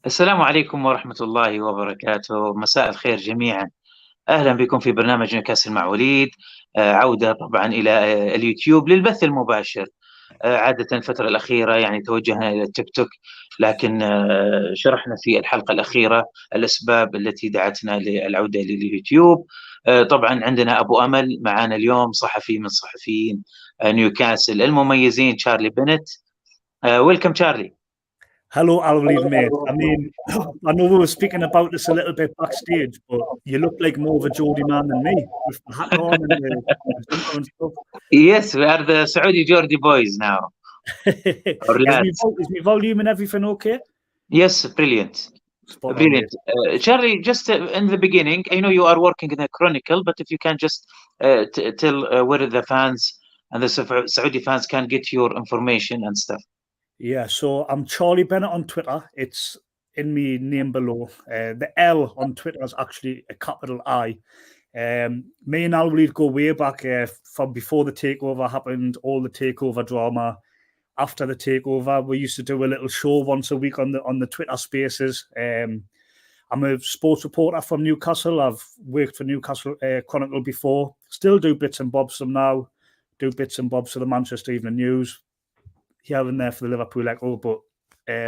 السلام عليكم ورحمة الله وبركاته، مساء الخير جميعا. أهلا بكم في برنامج نيوكاسل مع وليد. عودة طبعا إلى اليوتيوب للبث المباشر. عادة الفترة الأخيرة يعني توجهنا إلى التيك توك، لكن شرحنا في الحلقة الأخيرة الأسباب التي دعتنا للعودة لليوتيوب. طبعا عندنا أبو أمل معنا اليوم، صحفي من صحفيين نيوكاسل المميزين، تشارلي بينيت. ويلكم تشارلي. Hello, Louise, mate. I mean, I know we were speaking about this a little bit backstage, but you look like more of a Geordie man than me, with the hat on and the jumper and stuff. Yes, we are the Saudi Geordie boys now. Is my volume and everything okay? Yes, brilliant. Brilliant. Charlie, just in the beginning, I know you are working in a Chronicle, but if you can just tell where the fans and the Saudi fans can get your information and stuff. Yeah, so I'm Charlie Bennett on Twitter. It's in my name below. The L on Twitter is actually a capital I. Me and Louise go way back from before the takeover happened, all the takeover drama. After the takeover, we used to do a little show once a week on the Twitter Spaces. I'm a sports reporter from Newcastle. I've worked for Newcastle Chronicle before. Still do bits and bobs from now. Do bits and bobs for the Manchester Evening News. Here and there for the Liverpool Echo, but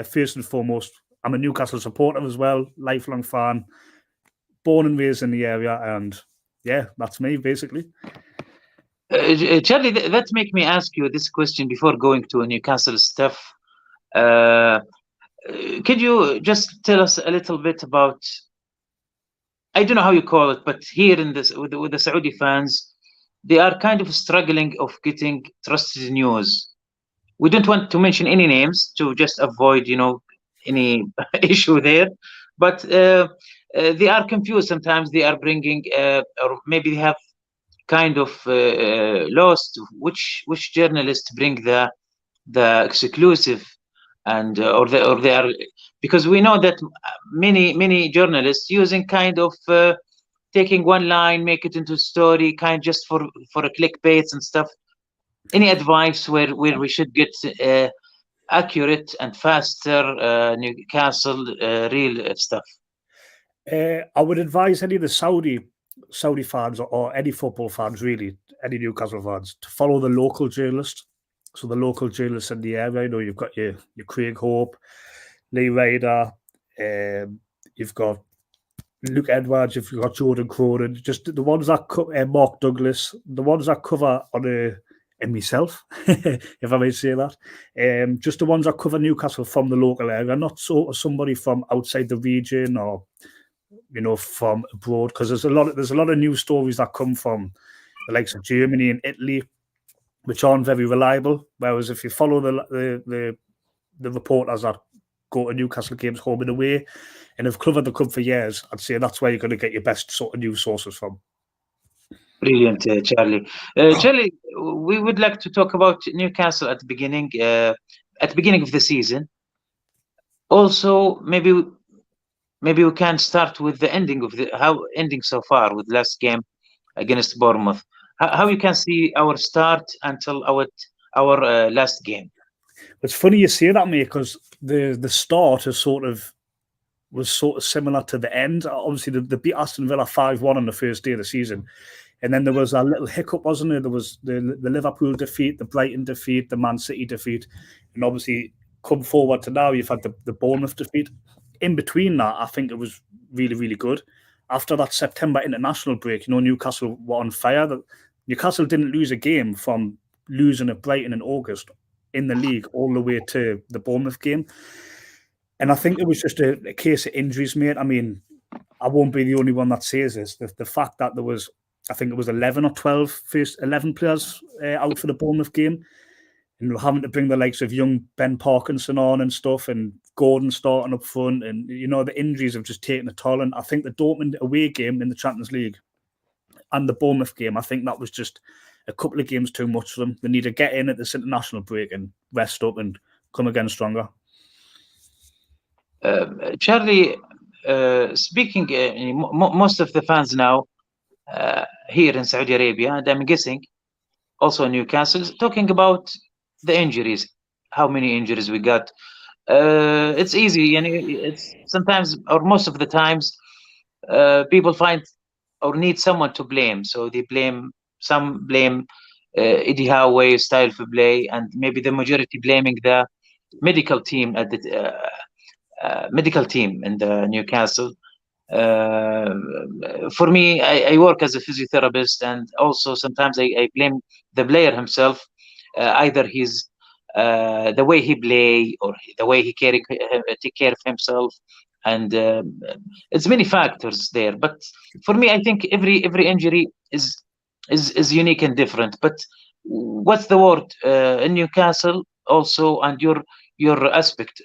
first and foremost, I'm a Newcastle supporter as well, lifelong fan, born and raised in the area, and yeah, that's me basically. Charlie, that make me ask you this question before going to Newcastle stuff. Could you just tell us a little bit about, I don't know how you call it, but here in this with the Saudi fans, they are kind of struggling of getting trusted news. We don't want to mention any names to just avoid, any issue there, but they are confused sometimes. They are bringing, or maybe they have kind of lost which journalists bring the exclusive, and or they are, because we know that many journalists using kind of taking one line, make it into a story, kind just for a clickbaits and stuff. Any advice where we should get accurate and faster Newcastle real stuff? I would advise any of the Saudi fans or any football fans, really, any Newcastle fans, to follow the local journalists. So the local journalists in the area, you've got your Craig Hope, Lee Ryder, you've got Luke Edwards, you've got Jordan Cronin, just the ones that Mark Douglas, the ones that cover and myself, if I may say that, just the ones that cover Newcastle from the local area, not sort of somebody from outside the region or from abroad, because there's a lot of news stories that come from the likes of Germany and Italy, which aren't very reliable. Whereas if you follow the reporters that go to Newcastle games home and away and have covered the club for years, I'd say that's where you're going to get your best sort of news sources from. Brilliant, Charlie. Charlie, we would like to talk about Newcastle at the beginning of the season. Also, maybe we can start with the ending so far with last game against Bournemouth. How you can see our start until our last game? It's funny you say that, mate, because the start was sort of similar to the end. Obviously, they beat Aston Villa 5-1 on the first day of the season. And then there was a little hiccup, wasn't there? There was the Liverpool defeat, the Brighton defeat, the Man City defeat. And obviously, come forward to now, you've had the Bournemouth defeat. In between that, I think it was really, really good. After that September international break, Newcastle were on fire. Newcastle didn't lose a game from losing at Brighton in August in the league all the way to the Bournemouth game. And I think it was just a case of injuries, mate. I mean, I won't be the only one that says this. The fact that there was, I think it was 11 or 12 11 players out for the Bournemouth game, and having to bring the likes of young Ben Parkinson on and stuff, and Gordon starting up front, and the injuries have just taken a toll. And I think the Dortmund away game in the Champions League and the Bournemouth game, I think that was just a couple of games too much for them. They need to get in at this international break and rest up and come again stronger. Charlie, speaking, most of the fans now here in Saudi Arabia, and I'm guessing also in Newcastle, talking about the injuries, how many injuries we got. it's easy. And it's sometimes, or most of the times, people find or need someone to blame. So they blame Eddie Howe style of play, and maybe the majority blaming the medical team at the medical team in the Newcastle. For me, I work as a physiotherapist, and also sometimes I blame the player himself, either his the way he play or the way he take care of himself, and it's many factors there. But for me, I think every injury is unique and different. But what's the word in Newcastle also, and your aspect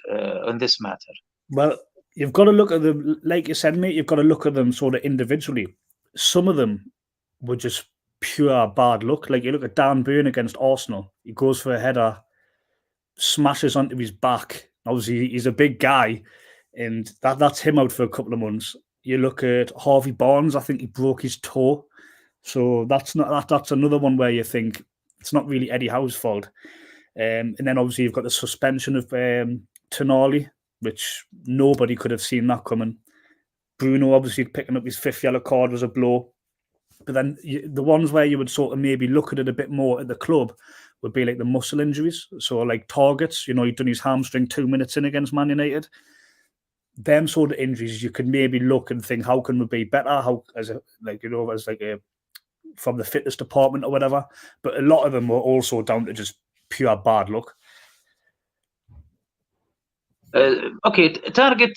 on this matter? Well, you've got to look at them, like you said, mate, you've got to look at them sort of individually. Some of them were just pure bad luck. Like you look at Dan Burn against Arsenal, he goes for a header, smashes onto his back. Obviously, he's a big guy, and that's him out for a couple of months. You look at Harvey Barnes, I think he broke his toe. So that's another one where you think it's not really Eddie Howe's fault. And then obviously you've got the suspension of Tonali, which nobody could have seen that coming. Bruno obviously picking up his 5th yellow card was a blow. But then the ones where you would sort of maybe look at it a bit more at the club would be like the muscle injuries. So like Targets, he'd done his hamstring 2 minutes in against Man United. Them sort of injuries, you could maybe look and think, how can we be better? From the fitness department or whatever. But a lot of them were also down to just pure bad luck. Okay, Target.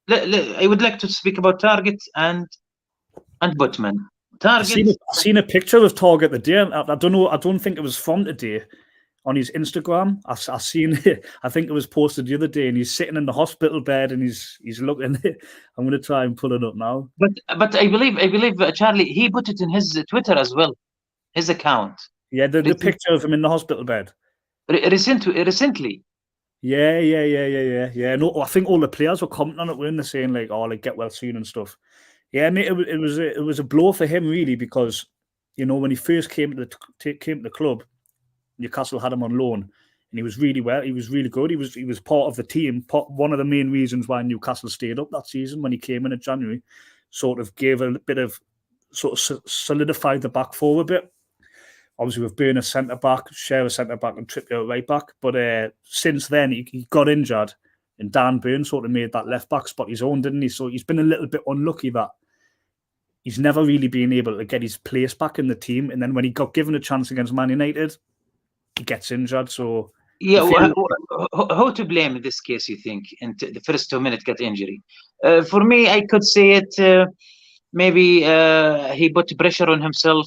I would like to speak about Target and Butman. Target. I've seen a picture of Target the day. I don't know. I don't think it was from today. On his Instagram, I've seen it. I think it was posted the other day, and he's sitting in the hospital bed and he's looking. I'm going to try and pull it up now. But I believe Charlie, he put it in his Twitter as well, his account. Yeah, the picture of him in the hospital bed. Recently. Yeah. No, I think all the players were commenting on it, weren't they, saying like, "Oh, like get well soon" and stuff. Yeah, mate, it was a blow for him really, because when he first came to the club, Newcastle had him on loan, and he was really well. He was really good. He was part of the team. One of the main reasons why Newcastle stayed up that season when he came in January, sort of gave a bit of solidified the back four a bit. Obviously, with Burner centre back, Shearer centre back, and Trippier right back. But since then, he got injured, and Dan Burn sort of made that left back spot his own, didn't he? So he's been a little bit unlucky that he's never really been able to get his place back in the team. And then when he got given a chance against Man United, he gets injured. So yeah, how to blame in this case, you think, in the first 2 minutes get injury? For me, I could say it. Maybe he put pressure on himself.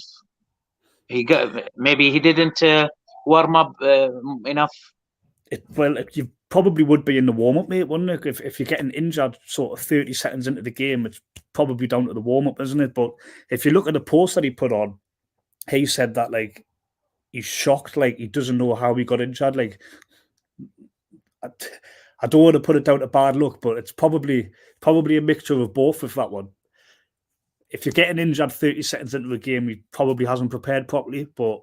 Maybe he didn't warm up enough. You probably would be in the warm up, mate, wouldn't it? If you're getting injured sort of 30 seconds into the game, it's probably down to the warm up, isn't it? But if you look at the post that he put on, he said that like he's shocked, like he doesn't know how he got injured. Like I don't want to put it down to bad luck, but it's probably a mixture of both with that one. If you're getting injured 30 seconds into the game, he probably hasn't prepared properly, but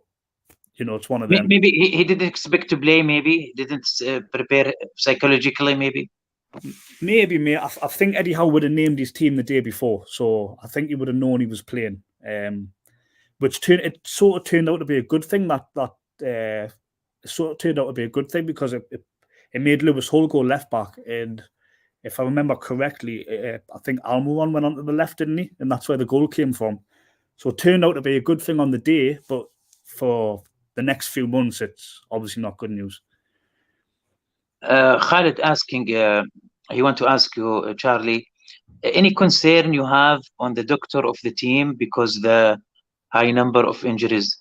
it's one of them. Maybe he didn't expect to play. Maybe he didn't prepare psychologically. Maybe, mate. I think Eddie Howe would have named his team the day before, so I think he would have known he was playing. Which it sort of turned out to be a good thing. It sort of turned out to be a good thing because it made Lewis Hull go left back, and if I remember correctly, I think Almiron went onto the left, didn't he? And that's where the goal came from. So it turned out to be a good thing on the day, but for the next few months, it's obviously not good news. Khalid asking, he want to ask you, Charlie, any concern you have on the doctor of the team because the high number of injuries?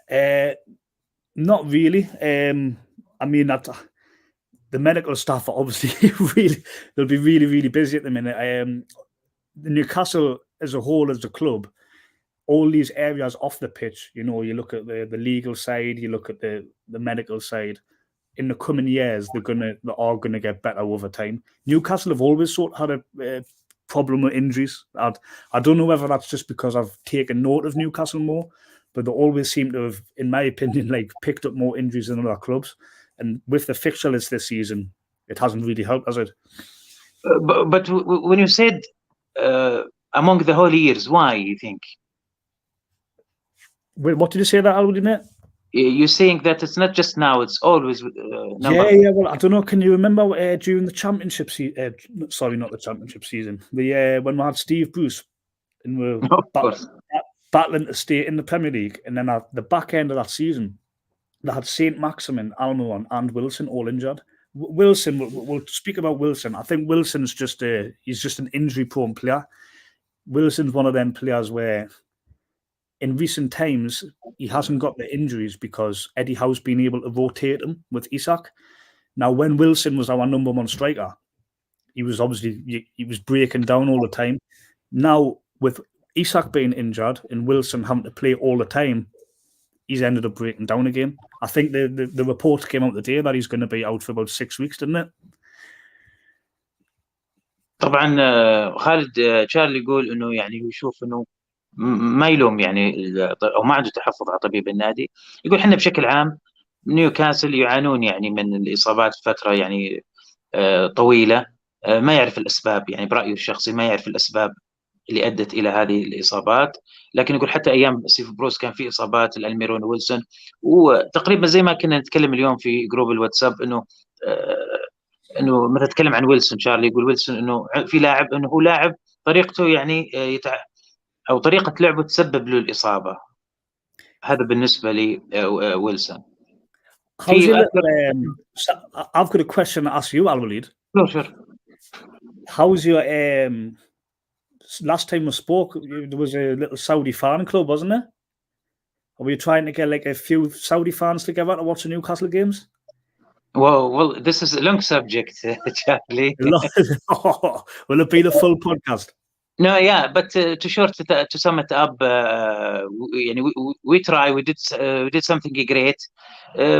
Not really. I mean, the medical staff are obviously they'll be really, really busy at the minute. Newcastle as a whole, as a club, all these areas off the pitch, you look at the legal side, you look at the medical side. In the coming years, they are gonna get better over time. Newcastle have always sort of had a problem with injuries. I don't know whether that's just because I've taken note of Newcastle more, but they always seem to have, in my opinion, like picked up more injuries than other clubs. And with the fixture list this season, it hasn't really helped, has it? But when you said among the whole years, why you think? Wait, what did you say that, Alwoody, mate? You're saying that it's not just now; it's always Yeah. Well, I don't know. Can you remember during the championship season? Sorry, not the championship season. When we had Steve Bruce and we were battling to stay in the Premier League, and then at the back end of that season, they had Saint Maximin, Almiron, and Wilson all injured. Wilson, we'll speak about Wilson. I think Wilson's he's just an injury-prone player. Wilson's one of them players where, in recent times, he hasn't got the injuries because Eddie Howe's been able to rotate him with Isak. Now, when Wilson was our number one striker, he was breaking down all the time. Now, with Isak being injured and Wilson having to play all the time, he's ended up breaking down again. I think the report came out today that he's going to be out for about 6 weeks, didn't it? طبعا خالد تشارلي يقول انه يعني يشوف انه ما يلوم يعني او ما عنده تحفظ على طبيب النادي. يقول احنا بشكل عام نيوكاسل يعانون يعني من الاصابات فتره يعني طويله، ما يعرف الاسباب، يعني برايه الشخصي ما يعرف الاسباب اللي ادت الى هذه الاصابات. لكن يقول حتى ايام ستيف بروس كان في اصابات الالميرون ويلسون، وتقريبا زي ما كنا نتكلم اليوم في جروب الواتساب انه مثلا تتكلم عن ويلسون تشارلي، يقول ويلسون انه في لاعب انه هو لاعب طريقته يعني او طريقه لعبه تسبب له الاصابه. هذا بالنسبه لي ويلسون. I've got a question to ask you, Al-Walid. Sure. How's your last time we spoke, there was a little Saudi fan club, wasn't there? Are we trying to get like a few Saudi fans together to watch the Newcastle games? Well, this is a long subject, Charlie. Will it be the full podcast? No, yeah, but to sum it up, we try. We did something great,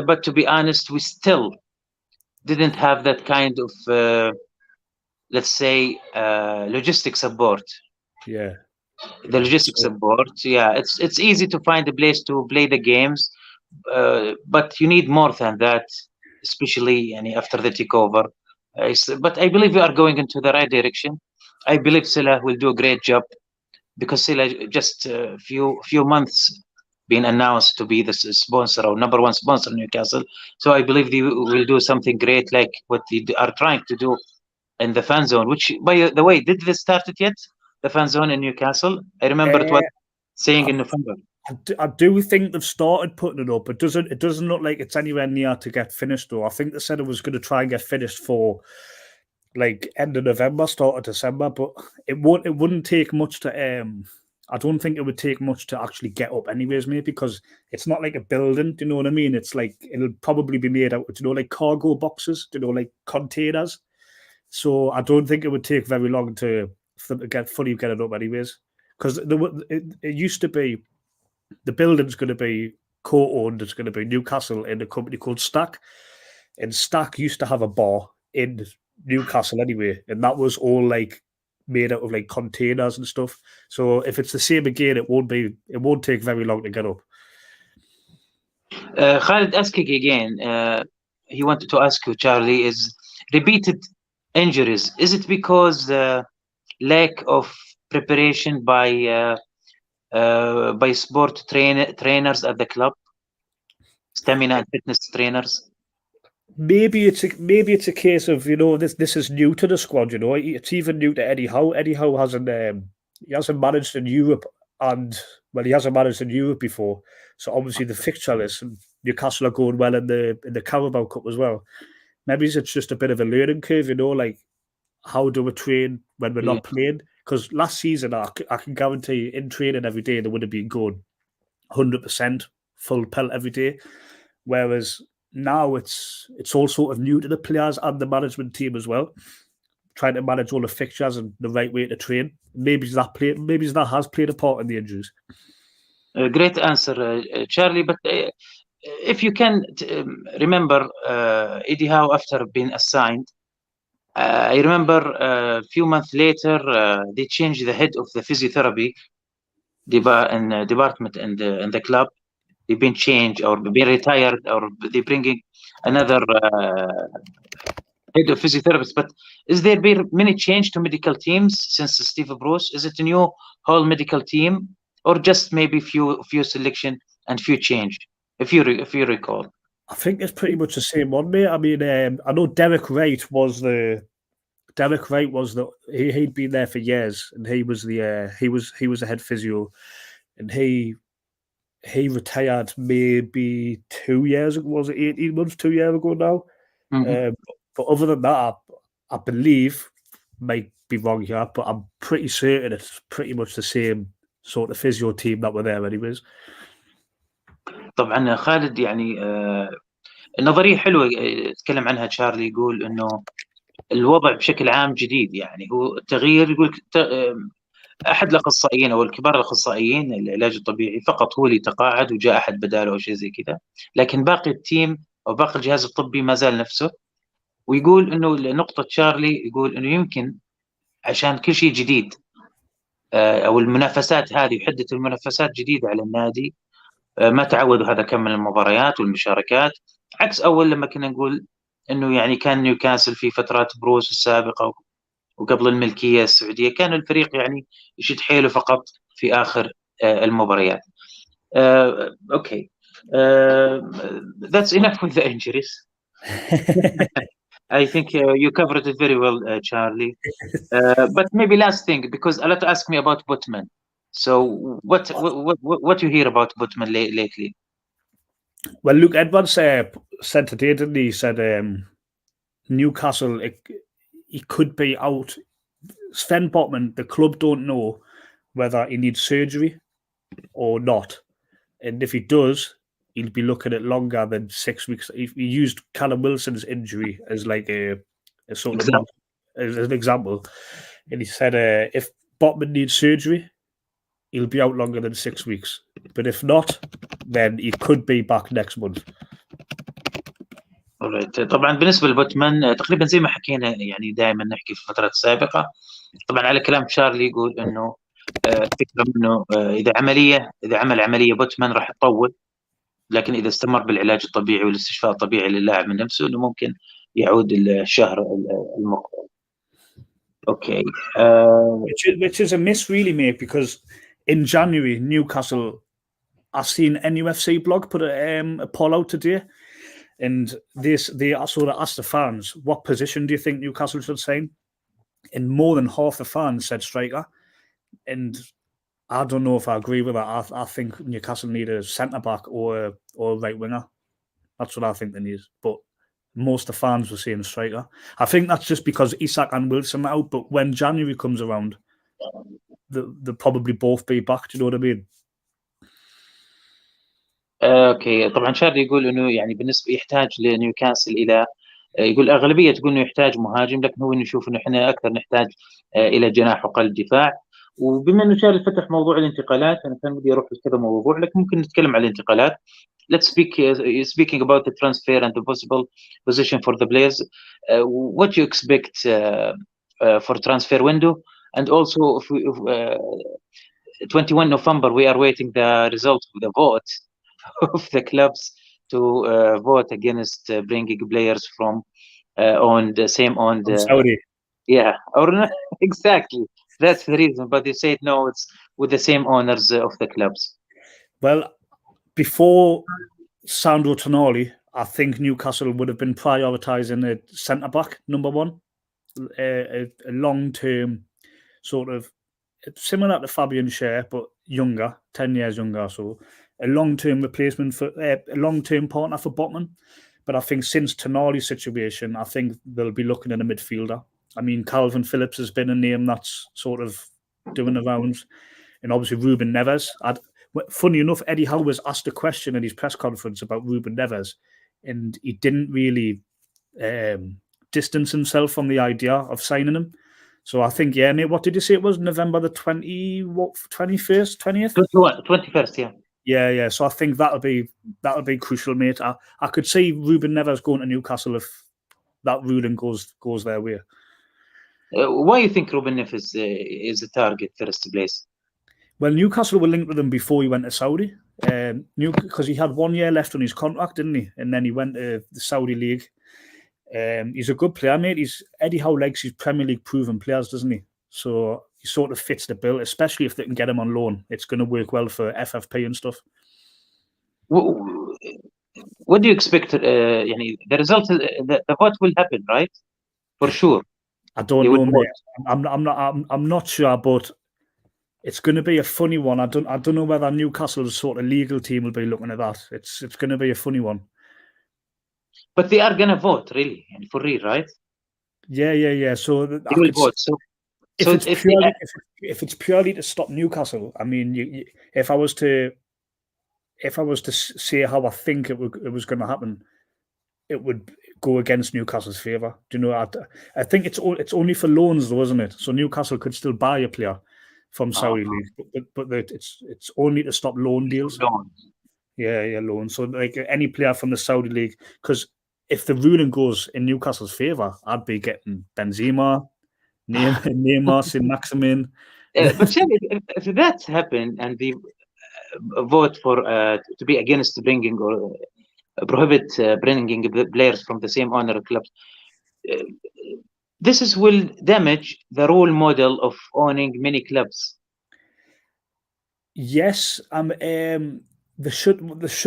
but to be honest, we still didn't have that kind of, let's say, logistic support. Yeah, the logistic support. Yeah, it's easy to find a place to play the games, but you need more than that, especially after the takeover. But I believe we are going into the right direction. I believe Silla will do a great job because Silla just a few months been announced to be the sponsor or number one sponsor in Newcastle. So I believe they will do something great like what they are trying to do in the fan zone, which, by the way, did they start it yet? The fan zone in Newcastle? I remember it was saying in November. I do think they've started putting it up. It doesn't look like it's anywhere near to get finished though. I think they said it was going to try and get finished for like end of November, start of December, but it wouldn't take much to I don't think it would take much to actually get up anyways, mate, because it's not like a building, do you know what I mean? It's like it'll probably be made out of, like cargo boxes, like containers. So I don't think it would take very long for them to fully get it up anyways. Because it used to be the building's going to be co-owned, it's going to be Newcastle and a company called Stack. And Stack used to have a bar in Newcastle anyway, and that was all like made out of like containers and stuff. So if it's the same again, it won't take very long to get up. Khalid asking again, he wanted to ask you, Charlie, is repeated injuries, is it because lack of preparation by sport trainers at the club, stamina and fitness trainers? Maybe it's a case of this is new to the squad. It's even new to Eddie Howe. Eddie Howe hasn't managed in Europe, he hasn't managed in Europe before. So obviously the fixture list, and Newcastle are going well in the Carabao Cup as well. Maybe it's just a bit of a learning curve, like how do we train when we're not playing? Because last season I can guarantee in training every day they would have been going 100% full pelt every day, whereas now it's all sort of new to the players and the management team as well, trying to manage all the fixtures and the right way to train. Maybe that has played a part in the injuries. Great answer, Charlie. But if you can remember Eddie Howe after being assigned, I remember a few months later they changed the head of the physiotherapy department in the club. They've been changed or been retired, or they're bringing another head of physiotherapist. But is there been many change to medical teams since Steve Bruce? Is it a new whole medical team, or just maybe few selection and few change? If you recall, I think it's pretty much the same one, mate. I mean, I know Derek Wright was he'd been there for years, and he was the head physio, and he retired maybe 2 years ago. Was it 18 months, 2 years ago now? Mhm. But other than that, I believe, might be wrong here, but I'm pretty certain it's pretty much the same sort of physio team that were there anyways. طبعا خالد يعني نظرية حلوة يتكلم عنها تشارلي، يقول انه الوضع بشكل عام جديد، يعني هو التغيير. يقول احد الاخصائيين او الكبار الاخصائيين العلاج الطبيعي فقط هو اللي تقاعد وجاء احد بداله او شيء زي كذا، لكن باقي التيم او باقي الجهاز الطبي ما زال نفسه. ويقول انه نقطة تشارلي، يقول انه يمكن عشان كل شيء جديد او المنافسات هذه وحدة المنافسات جديدة على النادي، ما تعودوا هذا كم من المباريات والمشاركات، عكس اول لما كنا نقول انه يعني كان نيوكاسل في فترات بروس السابقة وقبل الملكية السعودية كان الفريق يعني يشد حيله فقط في آخر المباريات. Okay. That's enough with the injuries. I think you covered it very well, Charlie. But maybe last thing, because a lot ask me about Butman. So what you hear about Butman lately? Well, Luke Edwards said today, didn't he? He said Newcastle, he could be out. Sven Botman, the club don't know whether he needs surgery or not. And if he does, he'll be looking at longer than 6 weeks. He used Callum Wilson's injury as like a sort of as an example. And he said if Botman needs surgery, he'll be out longer than 6 weeks. But if not, then he could be back next month. طبعا بالنسبه لبوتمان تقريبا زي ما حكينا، يعني دائما نحكي في الفترات السابقه. طبعا على كلام تشارلي يقول انه الفكره انه اذا عمل عمليه بوتمان راح تطول، لكن اذا استمر بالعلاج الطبيعي والاستشفاء الطبيعي للاعب من نفسه انه ممكن يعود الشهر المقبل. Okay. Which is a miss, really, mate, because in January, Newcastle, I've seen NUFC blog put a poll out today, and they sort of asked the fans, what position do you think Newcastle should sign? And more than half the fans said striker. And I don't know if I agree with that. I think Newcastle need a centre-back or a right winger. That's what I think they need. But most of the fans were saying striker. I think that's just because Isak and Wilson are out, but when January comes around, they'll probably both be back. Do you know what I mean? اوكي. طبعا شارلي يقول انه يعني بالنسبه يحتاج لنيوكاسل الى، يقول الاغلبيه تقول انه يحتاج مهاجم، لكن هو يشوف انه احنا اكثر نحتاج الى جناح وقلب دفاع. وبما انه شارلي فتح موضوع الانتقالات، انا كان بدي اروح لكذا موضوع، لكن ممكن نتكلم عن الانتقالات. Let's speaking about the transfer and the possible position for the players. What you expect for transfer window, and also if 21 November we are waiting the result of the vote of the clubs to vote against bringing players from owned Saudi. Yeah, or not, exactly. That's the reason. But they said no, it's with the same owners of the clubs. Well, before Sandro Tonali, I think Newcastle would have been prioritising a centre-back, number one, a long-term sort of similar to Fabian Schär, but younger, 10 years younger or so, a long-term replacement for a long-term partner for Botman. But I think since Tonali's situation, I think they'll be looking at a midfielder. I mean, Calvin Phillips has been a name that's sort of doing the rounds, and obviously Ruben Neves. Funny enough, Eddie Howe was asked a question in his press conference about Ruben Neves, and he didn't really distance himself from the idea of signing him. So I think, yeah, mate, what did you say it was? November the 21st, 20th? 21st, yeah. Yeah. So I think that'll be crucial, mate. I could see Ruben Neves going to Newcastle if that ruling goes their way. Why do you think Ruben Neves is a target first place? Well, Newcastle were linked with him before he went to Saudi. because he had 1 year left on his contract, didn't he? And then he went to the Saudi League. He's a good player, mate. Eddie Howe likes his Premier League proven players, doesn't he? So he sort of fits the bill, especially if they can get him on loan. It's going to work well for FFP and stuff. What do you expect? The result, the vote will happen, right? For sure. I don't know, mate. I'm not sure, but it's going to be a funny one. I don't know whether Newcastle's sort of legal team will be looking at that. It's going to be a funny one. But they are going to vote, really, for real, right? Yeah. So they will vote. So if it's purely to stop Newcastle, I mean, if I was to say how I think it was going to happen, it would go against Newcastle's favour. Do you know? I think it's only for loans, though, isn't it? So Newcastle could still buy a player from Saudi League, but it's only to stop loan deals. Yeah, loans. So like any player from the Saudi League, because if the ruling goes in Newcastle's favour, I'd be getting Benzema, Neymar, Saint-Maximin. But if that happened and the vote for to be against bringing or prohibit bringing players from the same owner clubs, this will damage the role model of owning many clubs. Yes, they should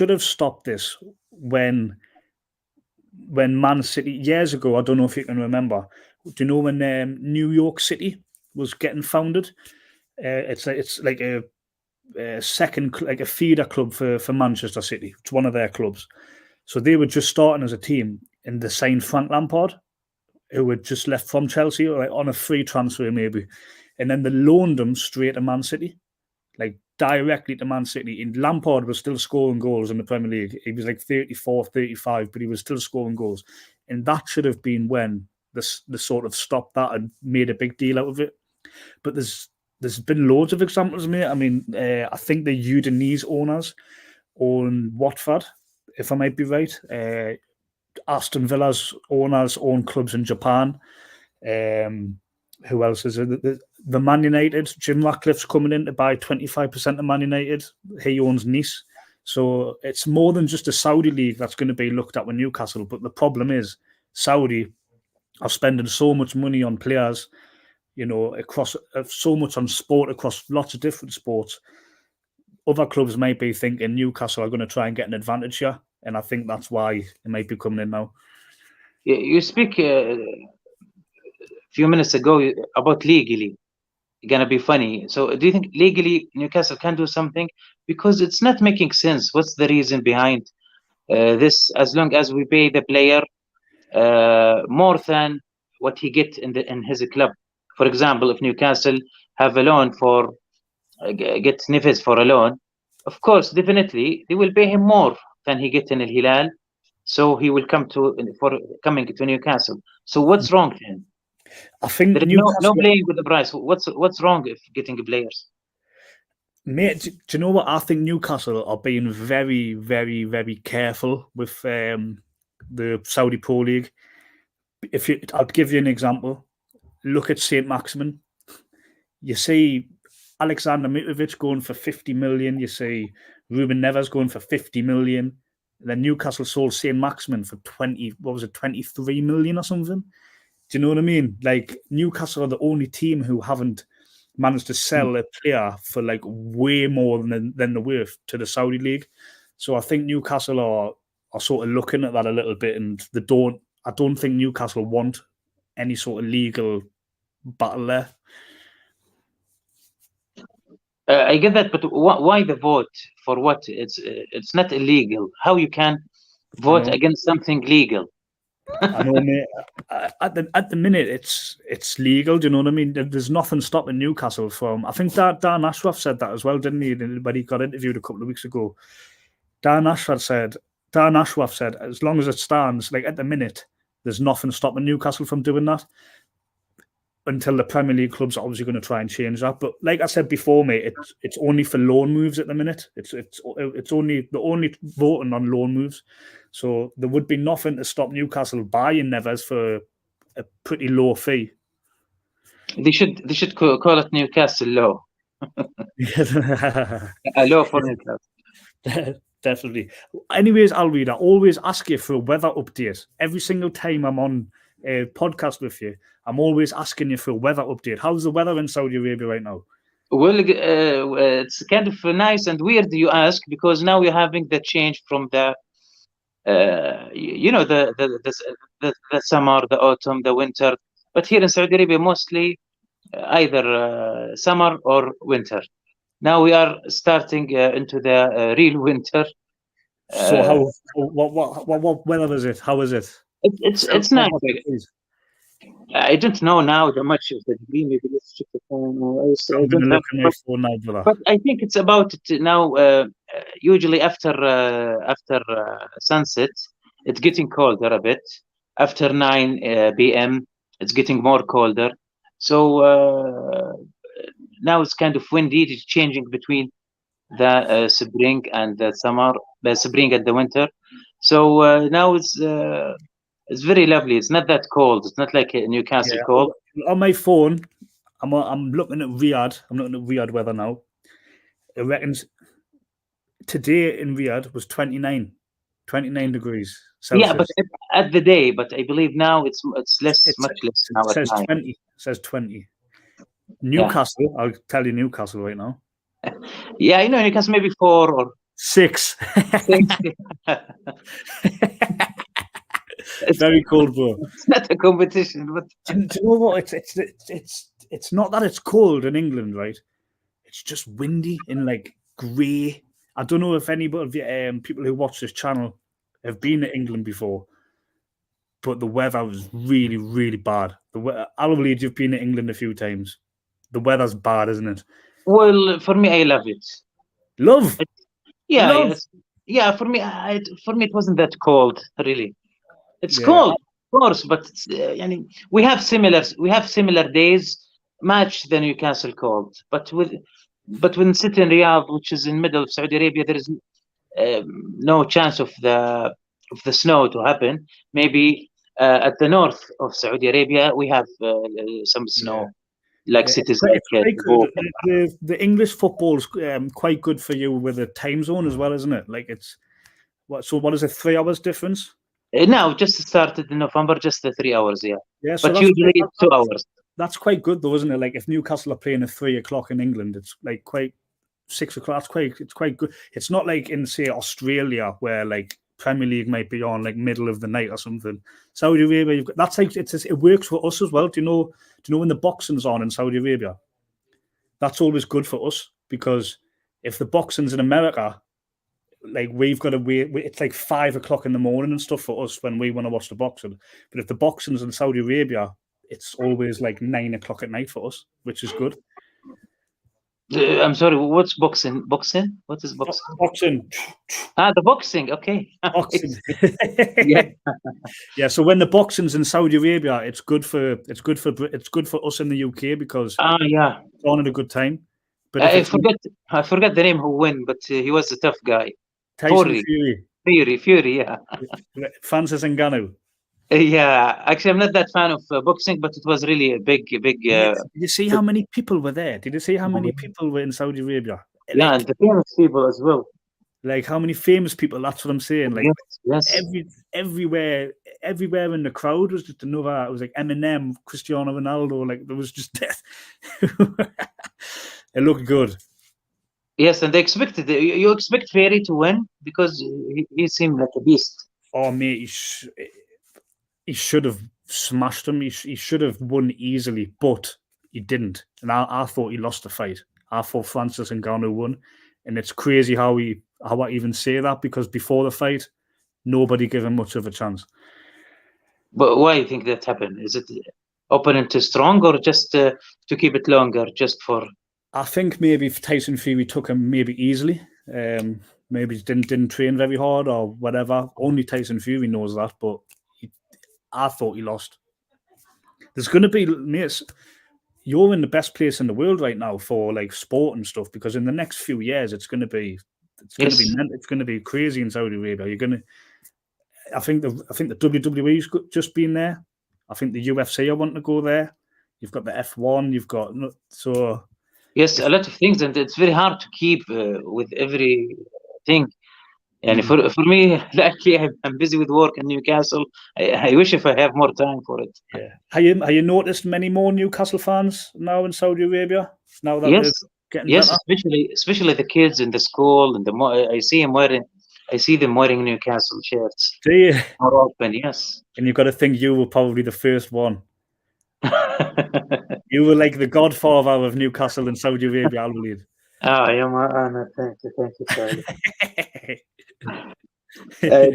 have stopped this when Man City years ago. I don't know if you can remember. Do you know when New York City was getting founded? It's like a second, like a feeder club for Manchester City. It's one of their clubs. So they were just starting as a team, and they signed Frank Lampard, who had just left from Chelsea, like on a free transfer maybe, and then they loaned him straight to Man City, like directly to Man City. And Lampard was still scoring goals in the Premier League. He was like 34, 35, but he was still scoring goals. And that should have been when the sort of stopped that and made a big deal out of it. But there's been loads of examples, mate. I mean, I think the Udinese owners own Watford, if I might be right. Aston Villa's owners own clubs in Japan. Who else is it? The Man United. Jim Ratcliffe's coming in to buy 25% of Man United. He owns Nice. So it's more than just a Saudi league that's going to be looked at with Newcastle. But the problem is Saudi are spending so much money on players, you know, across so much on sport, across lots of different sports. Other clubs might be thinking Newcastle are going to try and get an advantage here. And I think that's why it might be coming in now. You speak a few minutes ago about legally. Going to be funny. So do you think legally Newcastle can do something? Because it's not making sense. What's the reason behind this? As long as we pay the player more than what he gets in his club. For example, if Newcastle have a loan for get Neves for a loan, of course, definitely they will pay him more than he gets in Al Hilal, so he will coming to Newcastle. So what's wrong then? I think there is no playing with the price. What's wrong if getting players? Mate, do you know what? I think Newcastle are being very, very, very careful with the Saudi Pro League. I'll give you an example. Look at Saint-Maximin. You see Alexander Mitrovic going for 50 million. You see Ruben Neves going for 50 million. And then Newcastle sold Saint-Maximin for 23 million or something. Do you know what I mean? Like, Newcastle are the only team who haven't managed to sell a player for like way more than the worth to the Saudi league. So I think Newcastle are sort of looking at that a little bit, and I don't think Newcastle want any sort of legal battle there. I get that, but why the vote for what? It's not illegal. How you can vote against something legal? I know, mate. At the minute, it's legal. Do you know what I mean? There's nothing stopping Newcastle from. I think Dan Ashworth said that as well, didn't he? When he got interviewed a couple of weeks ago, Dan Ashworth said, as long as it stands, like at the minute, there's nothing stopping Newcastle from doing that. Until the Premier League clubs are obviously going to try and change that. But like I said before, mate, it's only for loan moves at the minute. It's only voting on loan moves. So there would be nothing to stop Newcastle buying Neves for a pretty low fee. They should call it Newcastle law. Low for Newcastle. Definitely. Anyways, Alreed, I always ask you for a weather update. Every single time I'm on a podcast with you, I'm always asking you for a weather update. How's the weather in Saudi Arabia right now? Well, it's kind of nice and weird you ask, because now we're having the change from the the summer, the autumn, the winter. But here in Saudi Arabia, mostly either summer or winter. Now we are starting into the real winter. So what weather is it? How is it? It's nice. I don't know now the much of the degree. Maybe let's check the phone. I'm going to look at my phone now, brother. But I think it's about now. Usually after sunset, it's getting colder a bit. After 9 p.m., it's getting more colder. So now it's kind of windy. It's changing between the spring and the summer, the spring and the winter. So now it's very lovely. It's not that cold. It's not like Newcastle cold. On my phone, I'm looking at Riyadh. I'm looking at Riyadh weather now. It reckons today in Riyadh was 29 degrees Celsius. Yeah, but at the day. But I believe now it's less, much less now. It says 20. It says 20. Newcastle, yeah. I'll tell you Newcastle right now. Yeah, you know, Newcastle maybe 4 or 6. It's very cold, bro. It's not a competition, but do you know what? It's not that it's cold in England, right? It's just windy and like grey. I don't know if any of the people who watch this channel have been to England before, but the weather was really, really bad. I believe you've been to England a few times. The weather's bad, isn't it? Well, for me, I love it. Love? Yeah, love. Yes. Yeah. For me, it wasn't that cold, really. It's cold, of course, but we have similar days, match the Newcastle cold. But when sitting in Riyadh, which is in the middle of Saudi Arabia, there is no chance of the snow to happen. Maybe at the north of Saudi Arabia, we have some snow, like cities like the English football's quite good for you with the time zone as well, isn't it? Like it's what is it? 3 hours difference? No, just started in November, just the 3 hours, yeah. Yeah, so but usually it's 2 hours. That's quite good, though, isn't it? Like if Newcastle are playing at 3 o'clock in England, it's like quite 6 o'clock. It's quite good. It's not like in say Australia where like Premier League might be on like middle of the night or something. Saudi Arabia, that's like it works for us as well. Do you know when the boxing's on in Saudi Arabia? That's always good for us because if the boxing's in America, like we've got to wait. It's like 5 o'clock in the morning and stuff for us when we want to watch the boxing. But if the boxing's in Saudi Arabia, it's always like 9 o'clock at night for us, which is good. I'm sorry. What's boxing? Boxing? What is boxing? Boxing. The boxing. Okay. Boxing. Yeah. So when the boxing's in Saudi Arabia, it's good for us in the UK because it's on at a good time. But I forgot the name who won, but he was a tough guy. Tyson Fury, yeah. Francis Ngannou. Yeah, actually, I'm not that fan of boxing, but it was really a big. Did you see how many people were there? Did you see how many people were in Saudi Arabia? Yeah, and the famous people as well. Like how many famous people? That's what I'm saying. Like yes. everywhere in the crowd was just another. It was like Eminem, Cristiano Ronaldo. Like there was just death. It looked good. Yes, and they expected. You expect Fury to win because he seemed like a beast. Oh mate, he should have smashed him. He should have won easily, but he didn't. And I thought he lost the fight. I thought Francis Ngannou won, and it's crazy how I even say that because before the fight, nobody gave him much of a chance. But why do you think that happened? Is it opponent too strong, or just to keep it longer, just for? I think maybe Tyson Fury took him maybe easily. Maybe didn't train very hard or whatever. Only Tyson Fury knows that, but I thought he lost. There's going to be, mates, you're in the best place in the world right now for like sport and stuff because in the next few years it's going to be crazy in Saudi Arabia. I think the WWE's just been there. I think the UFC are wanting to go there. You've got the F1. You've got so Yes, a lot of things, and it's very hard to keep with everything. And for me, luckily, I'm busy with work in Newcastle. I wish if I have more time for it. Yeah. Have you noticed many more Newcastle fans now in Saudi Arabia? Now that they're getting better? especially the kids in the school, and I see them wearing Newcastle shirts. Do you? More often, yes. And you've got to think you were probably the first one. You were like the godfather of Newcastle in Saudi Arabia, I believe. No, thank you, Charlie.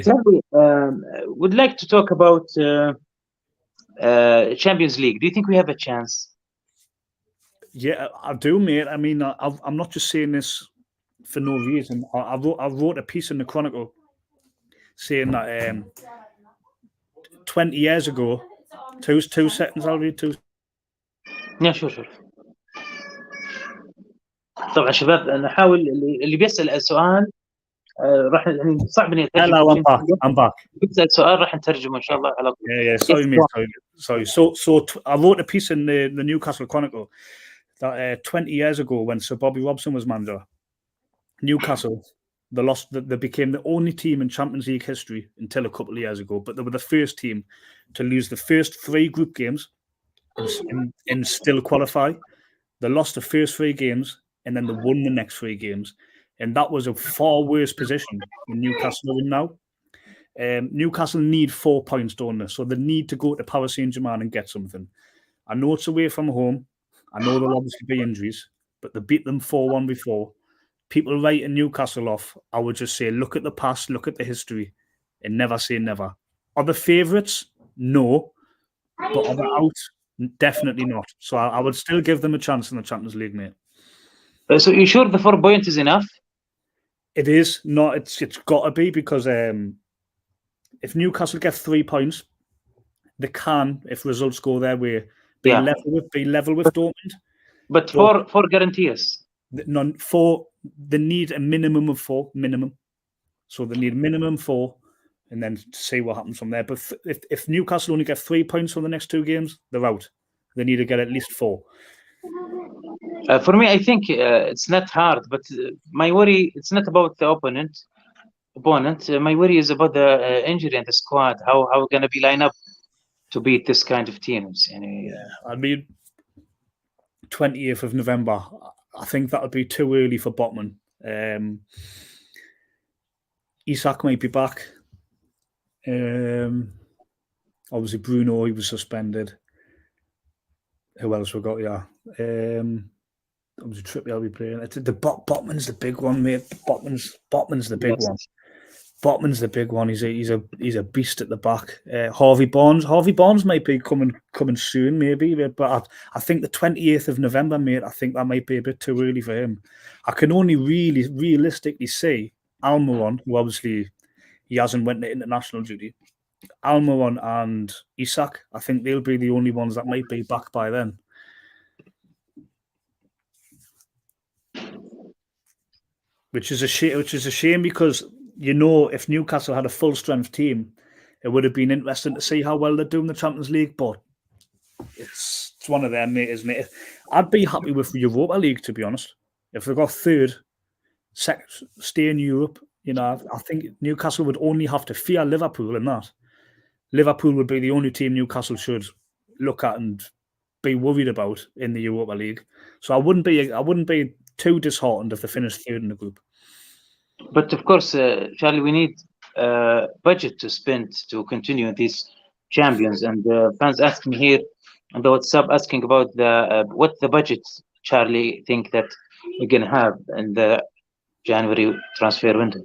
Charlie, would like to talk about Champions League. Do you think we have a chance? Yeah, I do, mate. I mean, I'm not just saying this for no reason. I wrote a piece in the Chronicle saying that 20 years ago, two seconds, I'll read two. Yeah, sure. طبعا شباب نحاول اللي بيسأل السؤال راح يعني صعب اني اترجم. Hello, I'm back. بيسأل سؤال راح نترجمه ان شاء الله على طول. Yeah, sorry, mate. Sorry. So I wrote a piece in the Newcastle Chronicle that 20 years ago, when Sir Bobby Robson was manager, Newcastle, they became the only team in Champions League history until a couple of years ago, but they were the first team to lose the first 3 group games and still qualify. They lost the first 3 games and then they won the next 3 games. And that was a far worse position than Newcastle are in now. Newcastle need 4 points, don't they? So they need to go to Paris Saint-Germain and get something. I know it's away from home. I know there'll obviously be injuries, but they beat them 4-1 before. People writing Newcastle off, I would just say, look at the past, look at the history, and never say never. Are they favourites? No. But are they out? Definitely not. So I would still give them a chance in the Champions League, mate. So you sure the 4 points is enough? It is. No, it's got to be, because if Newcastle get 3 points, they can, if results go their way, be level with Dortmund. But 4 guarantees. None 4. They need a minimum of 4 minimum. So they need minimum 4, and then see what happens from there. But if Newcastle only get 3 points from the next 2 games, they're out. They need to get at least 4. For me, I think it's not hard, but my worry, it's not about the opponent. My worry is about the injury and the squad. How we're going to be lined up to beat this kind of teams. I mean, 20th of November, I think that would be too early for Botman. Isak might be back. Obviously, Bruno, he was suspended. Who else we got? Yeah. Obviously, Trippier will be playing. Botman's the big one, mate. Botman's the big one. Botman's the big one. He's a beast at the back. Harvey Barnes might be coming soon, maybe. But I think the 28th of November, mate, I think that might be a bit too early for him. I can only really realistically say Almiron, who obviously he hasn't went to international duty. Almiron and Isak, I think they'll be the only ones that might be back by then. Which is a shame because, you know, if Newcastle had a full strength team, it would have been interesting to see how well they're doing the Champions League. But it's one of them, mate, isn't it? I'd be happy with the Europa League, to be honest. If they got third, stay in Europe, you know, I think Newcastle would only have to fear Liverpool in that. Liverpool would be the only team Newcastle should look at and be worried about in the Europa League. So I wouldn't be too disheartened if they finished third in the group. But of course, Charlie, we need budget to spend to continue these champions. And fans ask me here on the WhatsApp asking about what the budget Charlie think that we're gonna have in the January transfer window.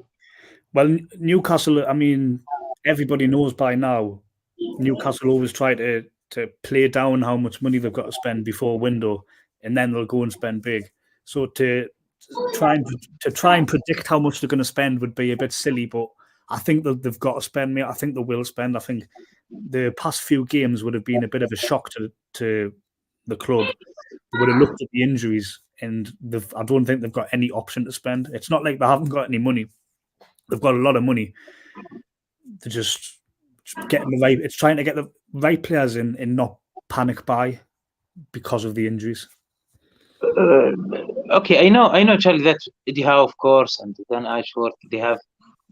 Well, Newcastle, I mean, everybody knows by now, Newcastle always try to play down how much money they've got to spend before a window, and then they'll go and spend big. So to try and predict how much they're going to spend would be a bit silly, but I think that they've got to spend, mate. I think they will spend. I think the past few games would have been a bit of a shock to the club. They would have looked at the injuries, and I don't think they've got any option to spend. It's not like they haven't got any money. They've got a lot of money. They're just getting the right. It's trying to get the right players in and not panic buy because of the injuries. Okay, I know, Charlie, that Eddie Howe, of course, and Dan Ashworth, they have,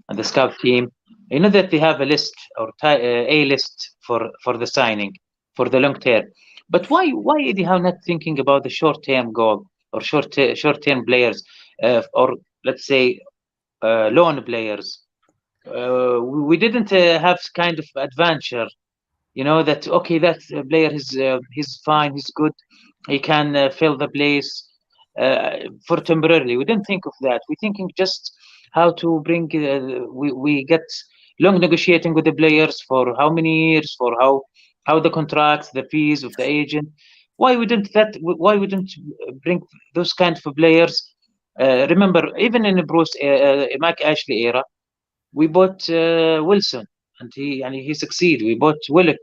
and the scout team. I know that they have a list or a list for the signing for the long term. But why Eddie Howe not thinking about the short term goal or short term players, or let's say loan players? We didn't have kind of adventure. You know that okay, that player he's fine, he's good, he can fill the place for temporarily. We didn't think of that. We're thinking just how to bring. We get long negotiating with the players for how many years, for how the contracts, the fees of the agent. Why we didn't that? Why we didn't bring those kind of players? Remember, even in Bruce Mike Ashley era, we bought Wilson, and he succeeded. We bought Willock,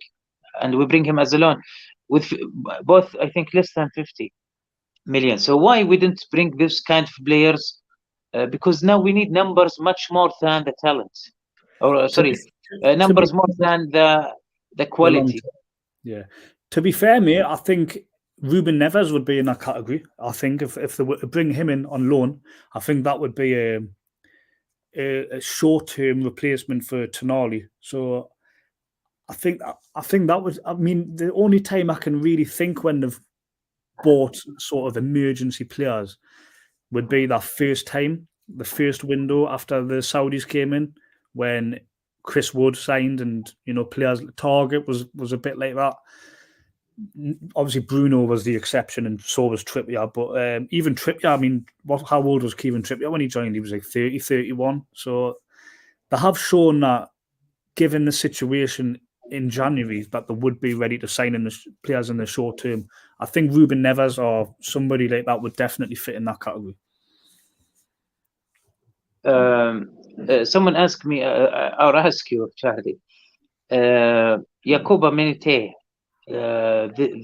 and we bring him as a loan with both, I think, less than 50 million. So why we didn't bring this kind of players? Because now we need numbers much more than the talent, or sorry, numbers more than the quality. Yeah. To be fair, mate, I think Ruben Neves would be in that category. I think if they were to bring him in on loan, I think that would be a short-term replacement for Tonali. So I think that was. I mean, the only time I can really think when they've bought sort of emergency players would be that first time, the first window after the Saudis came in, when Chris Wood signed, and players Target was a bit like that. Obviously, Bruno was the exception, and so was Trippier. But even Trippier, I mean, how old was Kieran Trippier when he joined? He was like 30, 31. So they have shown that, given the situation in January, that they would be ready to sign in the players in the short term. I think Ruben Neves or somebody like that would definitely fit in that category. Someone asked me, or ask you, Charlie, Yakuba Minite.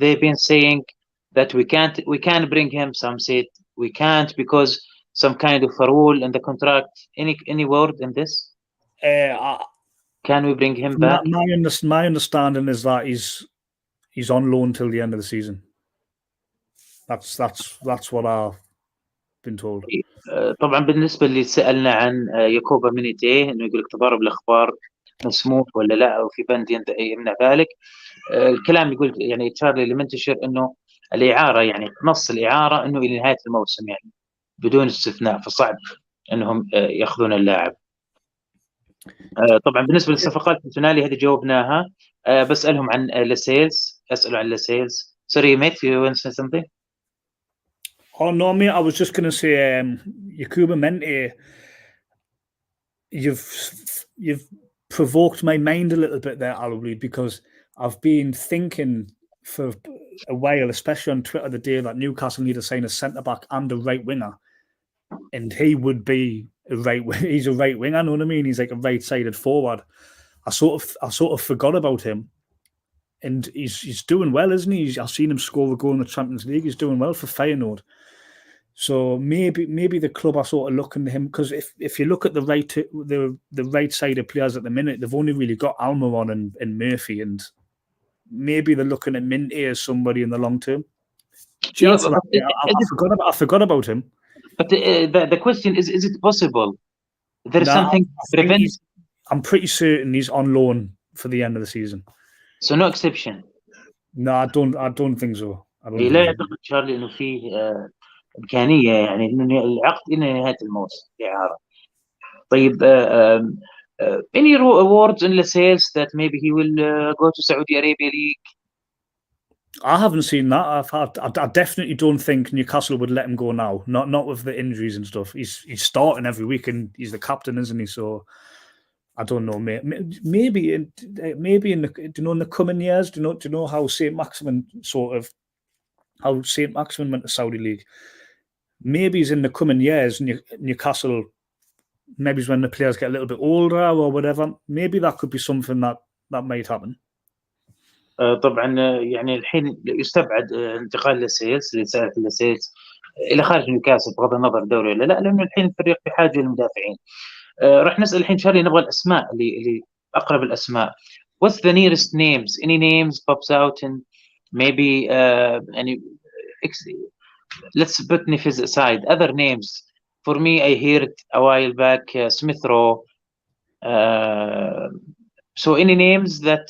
They've been saying that we can bring him. Some said we can't because some kind of a rule in the contract. Any word in this? Can we bring him back? My understanding is that he's on loan till the end of the season. That's what I've been told. طبعا بالنسبة اللي سألنا عن ياكوبا مينيتيه انه يقول لك تضارب الاخبار مسموح ولا لا، او في بند يمنع ذلك. الكلام يقول يعني تشارلي اللي منتشر انه الاعاره، يعني نص الاعاره انه الى نهايه الموسم، يعني بدون استثناء، فصعب انهم ياخذون اللاعب. طبعا بالنسبه للصفقات التونالي هذه جاوبناها. بسالهم عن لاسيلز، اسالوا عن لاسيلز. Sorry, mate, you want to say something? Oh no, mate, I was just going to say, Yakuba Mente, you've provoked my mind a little bit there, Aloyd, because I've been thinking for a while, especially on Twitter, the day that Newcastle need to sign a centre-back and a right winger, and he would be he's a right winger, know what I mean? He's like a right-sided forward. I sort of forgot about him, and he's doing well, isn't he? I've seen him score a goal in the Champions League. He's doing well for Feyenoord. So maybe the club are sort of looking to him, because if you look at the right side of players at the minute, they've only really got Almiron and Murphy, and maybe they're looking at Minty as somebody in the long term. I forgot about him. But the question is it possible? There is something prevents. I'm pretty certain he's on loan for the end of the season. So no exception. No, I don't think so. لا يعتقد تشارلي انه فيه امكانيه يعني انه العقد الى نهايه الموسم اعاره. طيب any awards in Lascelles that maybe he will go to Saudi Arabia League? I haven't seen that. I definitely don't think Newcastle would let him go now. Not with the injuries and stuff. He's starting every week, and he's the captain, isn't he? So I don't know. Maybe in the coming years. Do you know how St. Maximin went to Saudi League? Maybe in the coming years, Newcastle, maybe when the players get a little bit older or whatever, maybe that could be something that might happen. طبعا يعني الحين يستبعد انتقال لاسيلز الى خارج نيوكاسل بغض النظر الدوري ولا لا، لانه الحين الفريق بحاجه للمدافعين. راح نسال الحين شارلي، نبغى الاسماء اللي اقرب الاسماء. What's the nearest names? Any names pops out and maybe any let's put Nifis aside. Other names, for me, I heard a while back Smith Rowe. So any names that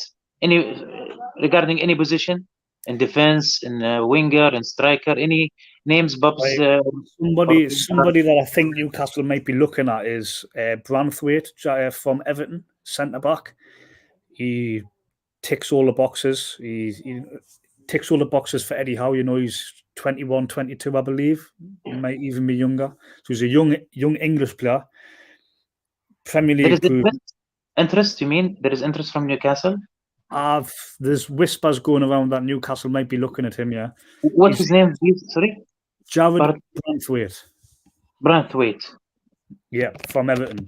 regarding any position in defense, in winger, and striker, any names, Bob's? Somebody that I think Newcastle might be looking at is Branthwaite from Everton, centre back. He ticks all the boxes. He ticks all the boxes for Eddie Howe. You know, he's 21, 22, I believe. He might even be younger. So he's a young English player. Premier League. Interest? You mean there is interest from Newcastle? There's whispers going around that Newcastle might be looking at him. Yeah. What's his name? Sorry. Jared Branthwaite. Branthwaite. Yeah, from Everton.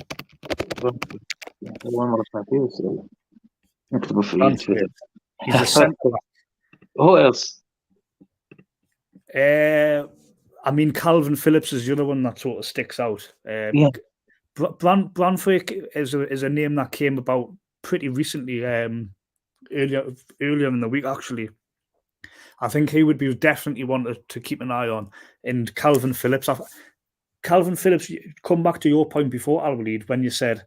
He's a centre back. Who else? I mean, Calvin Phillips is the other one that sort of sticks out. Branthwaite is a name that came about pretty recently, earlier in the week, actually. I think he would be definitely one to keep an eye on. And Calvin Phillips, come back to your point before, Waleed, when you said,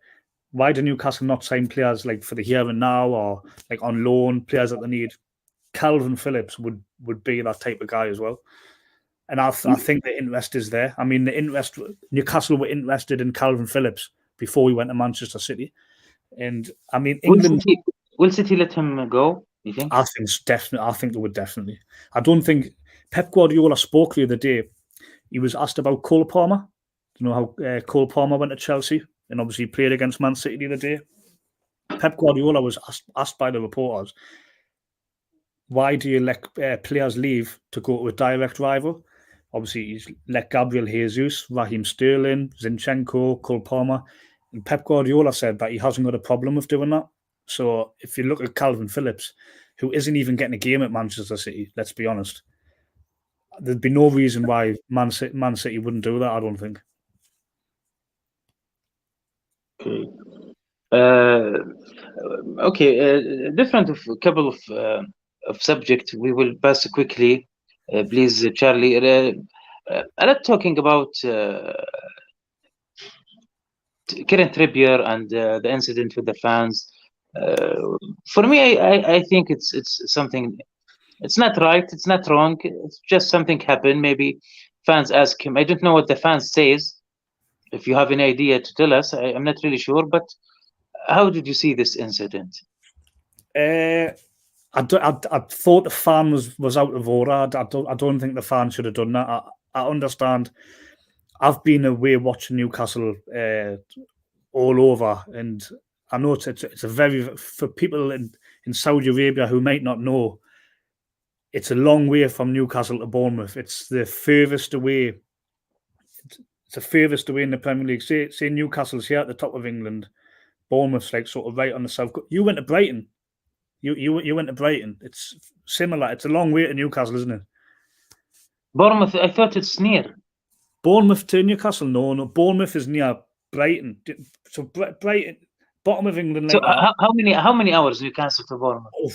why do Newcastle not sign players like for the here and now or like on loan, players that they need? Calvin Phillips would be that type of guy as well. And I think the interest is there. I mean, Newcastle were interested in Calvin Phillips before he went to Manchester City. And I mean, England... Will City let him go, you think? I think they would definitely. I don't think... Pep Guardiola spoke the other day. He was asked about Cole Palmer. You know how Cole Palmer went to Chelsea and obviously played against Man City the other day? Pep Guardiola was asked by the reporters, why do you let players leave to go to a direct rival? Obviously, he's let Gabriel Jesus, Raheem Sterling, Zinchenko, Cole Palmer. And Pep Guardiola said that he hasn't got a problem with doing that. So if you look at Calvin Phillips, who isn't even getting a game at Manchester City, let's be honest, there'd be no reason why Man City wouldn't do that, I don't think. Okay. Different of a couple of subjects. We will pass quickly. Please, Charlie. I'm not talking about Kieran Trippier and the incident with the fans. For me, I think it's something. It's not right. It's not wrong. It's just something happened. Maybe fans ask him. I don't know what the fans says. If you have any idea to tell us, I'm not really sure. But how did you see this incident? I thought the fan was out of order. I don't think the fan should have done that. I understand. I've been away watching Newcastle all over, and I know it's a very, for people in Saudi Arabia who might not know, it's a long way from Newcastle to Bournemouth. It's the furthest away. It's the furthest away in the Premier League. Say Newcastle's here at the top of England, Bournemouth's like sort of right on the south. You went to Brighton. You went to Brighton. It's similar. It's a long way to Newcastle, isn't it? Bournemouth, I thought it's near. Bournemouth to Newcastle? No. Bournemouth is near Brighton. So Brighton, bottom of England. So how many hours Newcastle to Bournemouth? Oh.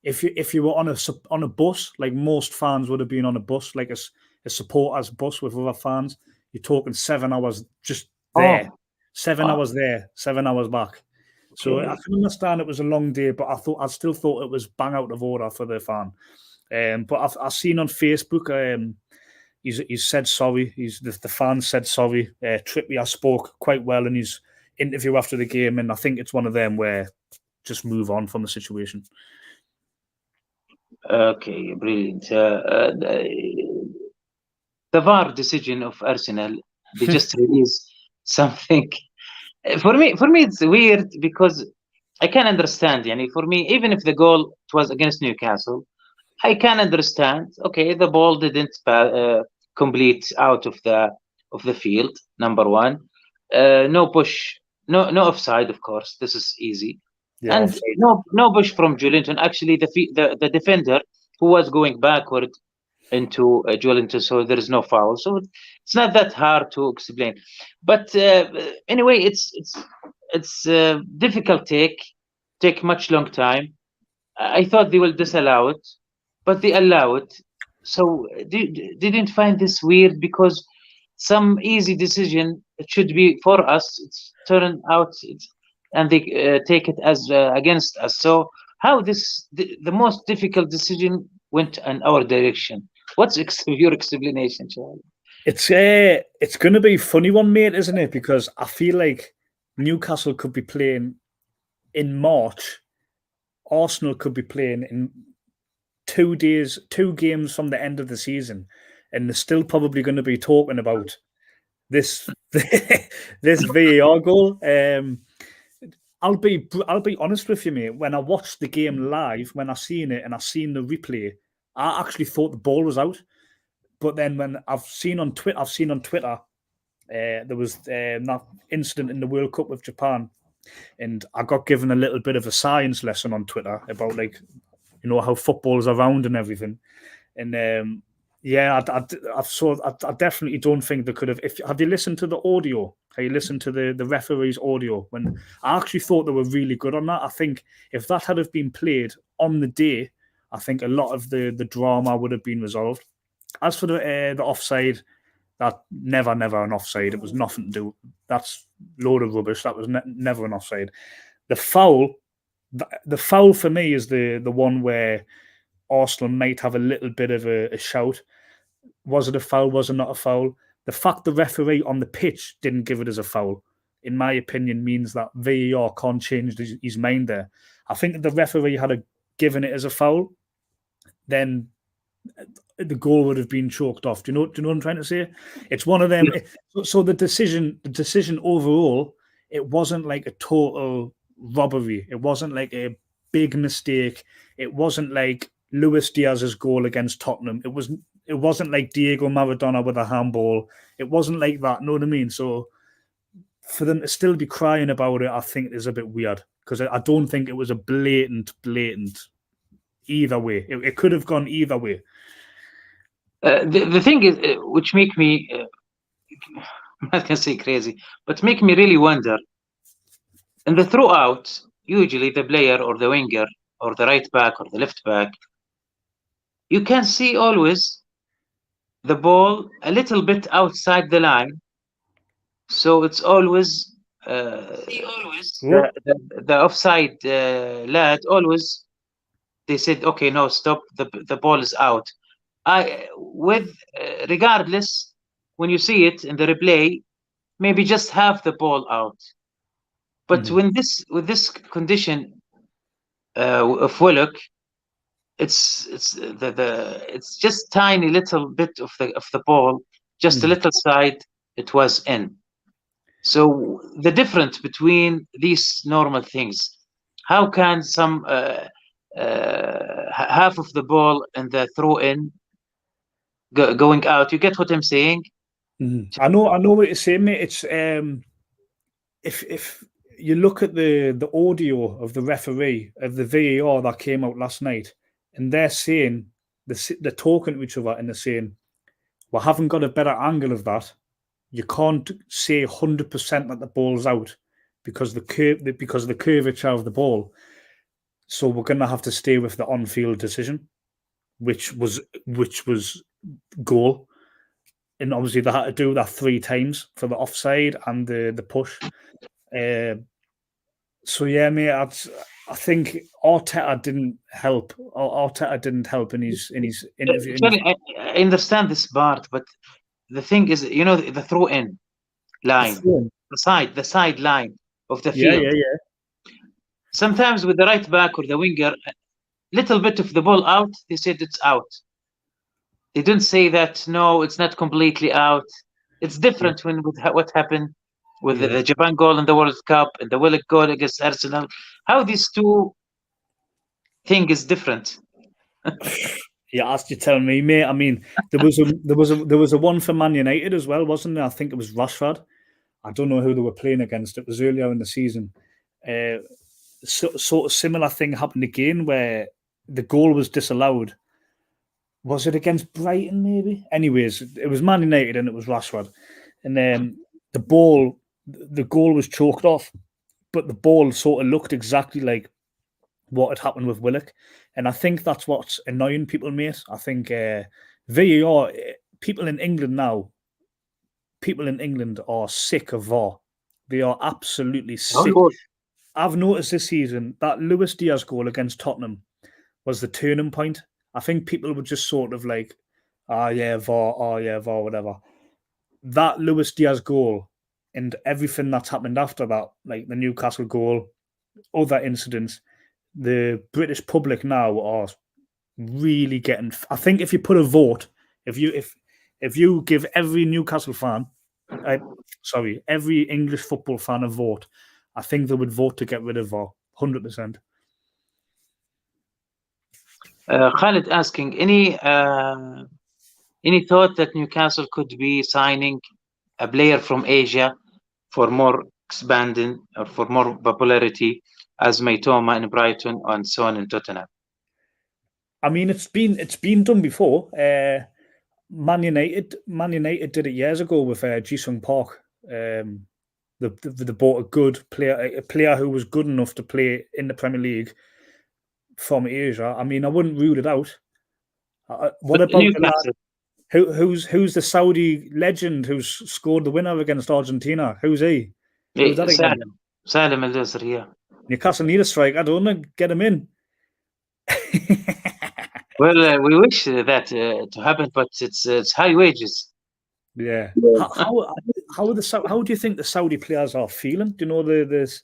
If you were on a bus, like most fans would have been on a bus, like a supporters bus with other fans, you're talking 7 hours just there. 7 hours there, 7 hours back. So I can understand it was a long day, but I still thought it was bang out of order for the fan. But I've seen on Facebook, he's said sorry. The fan said sorry. Trippier spoke quite well in his interview after the game, and I think it's one of them where just move on from the situation. Okay, brilliant. The VAR decision of Arsenal, they just released something. For me, it's weird because I can understand. For me, even if the goal was against Newcastle, I can understand. Okay, the ball didn't complete out of the field. Number one, no push, no offside. Of course, this is easy. Yeah, and no push from Joelinton. Actually, the defender who was going backward into Joelinton, so there is no foul. So it's not that hard to explain. But anyway, it's difficult. Take much long time. I thought they will disallow it, but they allow it. So didn't find this weird, because some easy decision, it should be for us, it's turned out and they take it as against us. So how the most difficult decision went in our direction? What's your explanation, Charlie? It's going to be a funny one, mate, isn't it? Because I feel like Newcastle could be playing in March. Arsenal could be playing in 2 games from the end of the season, and they're still probably going to be talking about this this VAR goal. I'll be honest with you, mate. When I watched the game live, when I seen it and I seen the replay, I actually thought the ball was out. But then when I've seen on Twitter, there was that incident in the World Cup with Japan, and I got given a little bit of a science lesson on Twitter about, like, you know, how football's around and everything. And yeah, I definitely don't think they could have. Have you listened to the audio? Have you listened to the referee's audio? When I actually thought they were really good on that. I think if that had have been played on the day, I think a lot of the drama would have been resolved. As for the offside, that never an offside. It was nothing to do. That's load of rubbish. That was never an offside. The foul for me is the one where Arsenal might have a little bit of a shout. Was it a foul? Was it not a foul? The fact the referee on the pitch didn't give it as a foul, in my opinion, means that VAR can't change his mind there. I think if the referee had given it as a foul, then the goal would have been chalked off. Do you know what I'm trying to say? It's one of them. So the decision overall, it wasn't like a total robbery. It wasn't like a big mistake. It wasn't like Luis Diaz's goal against Tottenham. It wasn't like Diego Maradona with a handball. It wasn't like that. Know what I mean? So for them to still be crying about it, I think is a bit weird, because I don't think it was a blatant either way. It could have gone either way. The thing is, which make me, I'm not gonna say crazy, but make me really wonder. In the throughout, usually the player or the winger or the right back or the left back, you can see always the ball a little bit outside the line. So it's always the offside lad always, they said, okay, no, stop, the ball is out. Regardless, when you see it in the replay, maybe just have the ball out. But with this condition of Willock, it's just tiny little bit of the ball, just a little side, it was in. So the difference between these normal things, how can some half of the ball and the throw in going out? You get what I'm saying? I know what you're saying, mate. It's if you look at the audio of the referee of the VAR that came out last night, and they're saying they're talking to each other and they're saying, we haven't got a better angle of that. You can't say 100% that the ball's out because of the curvature of the ball. So we're going to have to stay with the on-field decision, which was goal. And obviously they had to do that 3 times for the offside and the push. So yeah, mate, I think Arteta didn't help. Arteta didn't help in his interview. I understand this part, but the thing is, you know, the throw-in line, the side line of the field. Yeah. Sometimes with the right back or the winger, little bit of the ball out, they said it's out. They didn't say that, no, it's not completely out. It's different with what happened with the Japan goal in the World Cup and the Willock goal against Arsenal. How these two things is different? Yeah, as you tell me, mate. I mean, there was a one for Man United as well, wasn't there? I think it was Rashford. I don't know who they were playing against. It was earlier in the season. Sort of similar thing happened again where the goal was disallowed. Was it against Brighton, maybe? Anyways, it was Man United and it was Rashford. And then the goal was chalked off, but the ball sort of looked exactly like what had happened with Willock. And I think that's what's annoying people, mate. I think VAR, people in England are sick of VAR. They are absolutely sick. I've noticed this season that Luis Diaz goal against Tottenham was the turning point. I think people were just sort of like, VAR, whatever. That Luis Diaz goal and everything that's happened after that, like the Newcastle goal, other incidents, the British public now are really getting. I think if you put a vote, if you give every Newcastle fan, every English football fan a vote, I think they would vote to get rid of VAR, 100%. Khalid asking, any thought that Newcastle could be signing a player from Asia for more expanding or for more popularity, as Maitoma in Brighton and so on in Tottenham? I mean, it's been done before. Man United did it years ago with Ji-sung Park. They bought a good player, a player who was good enough to play in the Premier League from Asia. I mean, I wouldn't rule it out. What about Newcastle? Who's the Saudi legend who's scored the winner against Argentina? Who's he? Who's that again? Salim Al-Dosri, yeah. Newcastle need a striker, don't they? Get him in. Well, we wish that to happen, but it's high wages. Yeah. How do you think the Saudi players are feeling? Do you know the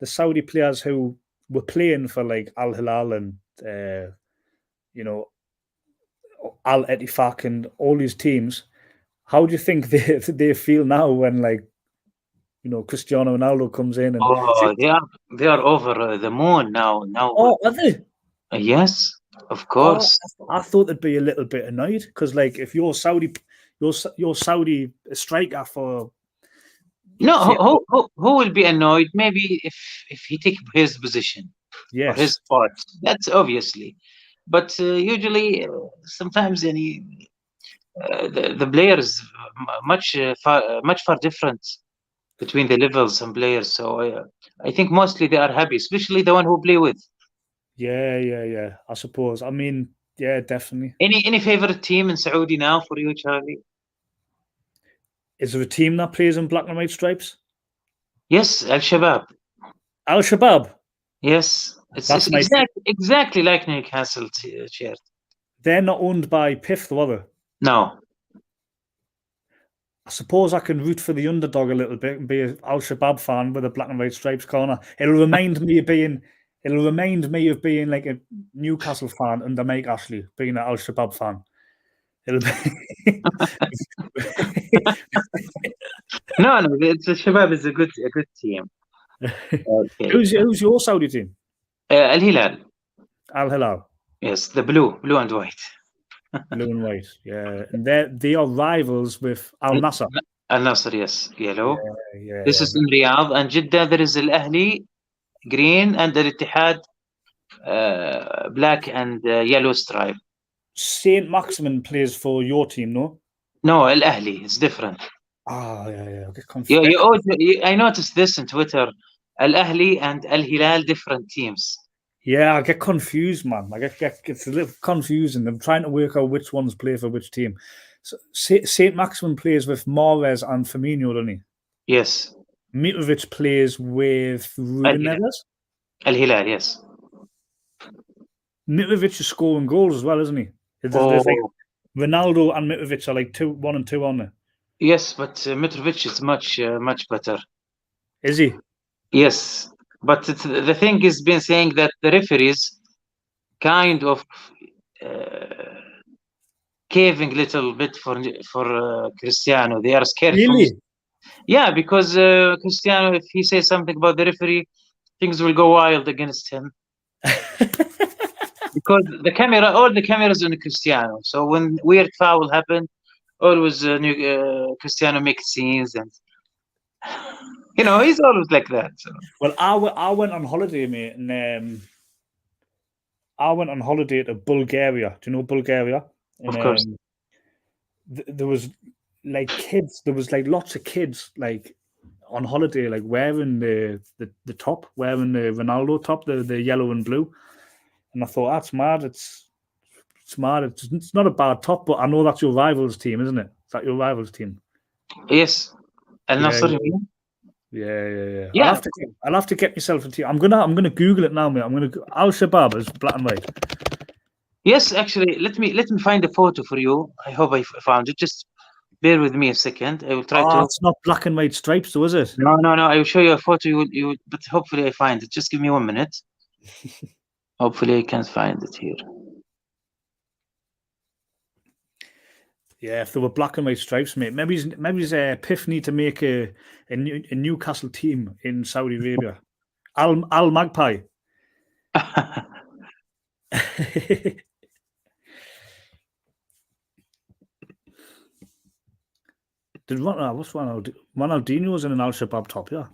Saudi players who were playing for like Al Hilal and Al Ettifaq and all these teams? How do you think they feel now when Cristiano Ronaldo comes in? And they are over the moon now. Oh, are they? Yes, of course. I thought they'd be a little bit annoyed because, like, if you're Saudi, you're Saudi striker for. No, who will be annoyed? Maybe if he take his position, or his part. That's obviously, but usually, sometimes the players much far different between the levels and players. So I think mostly they are happy, especially the one who play with. Yeah. I suppose. I mean, yeah, definitely. Any favorite team in Saudi now for you, Charlie? Is there a team that plays in black and white stripes? Yes, Al Shabab. Al Shabab. Yes, it's exactly like Newcastle shirt. They're not owned by PIF, though, are they? No. I suppose I can root for the underdog a little bit and be an Al Shabab fan with a black and white stripes corner. It'll remind me of being like a Newcastle fan under Mike Ashley, being an Al Shabab fan. It'll be No, it's Shabab is a good team. Okay. Who's your Saudi team? Al Hilal. Al Hilal. Yes, the blue and white. Blue and white, yeah. And they are rivals with Al Nassr. Al Nassr, yes, yellow. Yeah. This is in Riyadh, and Jeddah there is Al Ahli, green, and Al Ittihad, black and yellow stripe. Saint Maximin plays for your team, no? No, Al Ahli. It's different. Oh, yeah. I get confused. I noticed this on Twitter. Al Ahli and Al Hilal, different teams. Yeah, I get confused, man. It's a little confusing. I'm trying to work out which ones play for which team. So, Saint Maximin plays with Mahrez and Firmino, doesn't he? Yes. Mitrovic plays with Ruben Neves? Al Hilal, yes. Mitrovic is scoring goals as well, isn't he? There's like Ronaldo and Mitrovic are like 1 and 2 on there. Yes, but Mitrovic is much better. Is he? Yes, but the thing is been saying that the referees kind of caving a little bit for Cristiano. They are scared. Really? Yeah, because Cristiano, if he says something about the referee, things will go wild against him. Because all the cameras on Cristiano. So when weird foul happen, always Cristiano makes scenes, and he's always like that. So. Well, I went on holiday, mate, and I went on holiday to Bulgaria. Do you know Bulgaria? Of course. There was like kids. There was like lots of kids like on holiday, like wearing the top, wearing the Ronaldo top, the yellow and blue. And I thought, that's mad. It's It's mad. It's not a bad top, but I know that's your rivals team, isn't it? Is that your rivals team? Yes. Al Nassr. Yeah. Yeah. I'll have to get myself a team. I'm gonna Google it now, mate. Al Shabaab is black and white. Yes, actually, let me find a photo for you. I hope I found it. Just bear with me a second. I will try to. It's not black and white stripes, though, is it? No. I will show you a photo. You but hopefully I find it. Just give me 1 minute. Hopefully I can find it here. Yeah, if there were black and white stripes, mate, maybe Piff need to make a Newcastle team in Saudi Arabia. Al Magpie. Did what's Ronaldinho's in an Al Shabaab top? Yeah.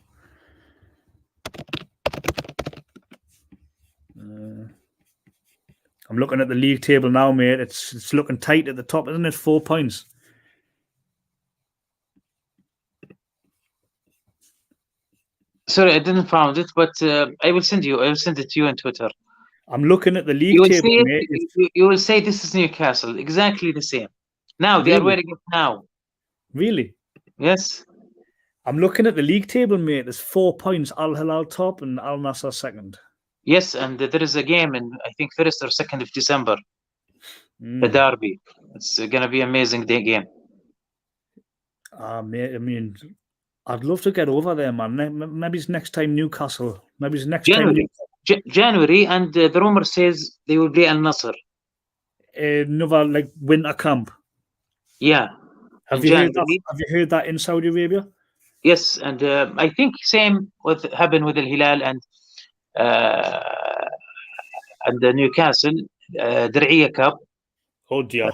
I'm looking at the league table now, mate. It's looking tight at the top, isn't it? 4 points. Sorry, I didn't find it, but I will send it to you on Twitter. I'm looking at the league table, mate. You will say this is Newcastle, exactly the same. Now they are wearing it now. Really? Yes. I'm looking at the league table, mate. There's 4 points. Al Hilal top and Al Nassr second. Yes, and there is a game in, I think, 1st or 2nd of December. The derby. It's going to be an amazing game. Mate, I mean, I'd love to get over there, man. Maybe it's next time Newcastle. Maybe it's next January. January, and the rumor says they will play Al Nassr. Another winter camp. Yeah. Have you heard that in Saudi Arabia? Yes, and I think same happened with Al Hilal and the Newcastle Dir'iyah Cup. Oh dear.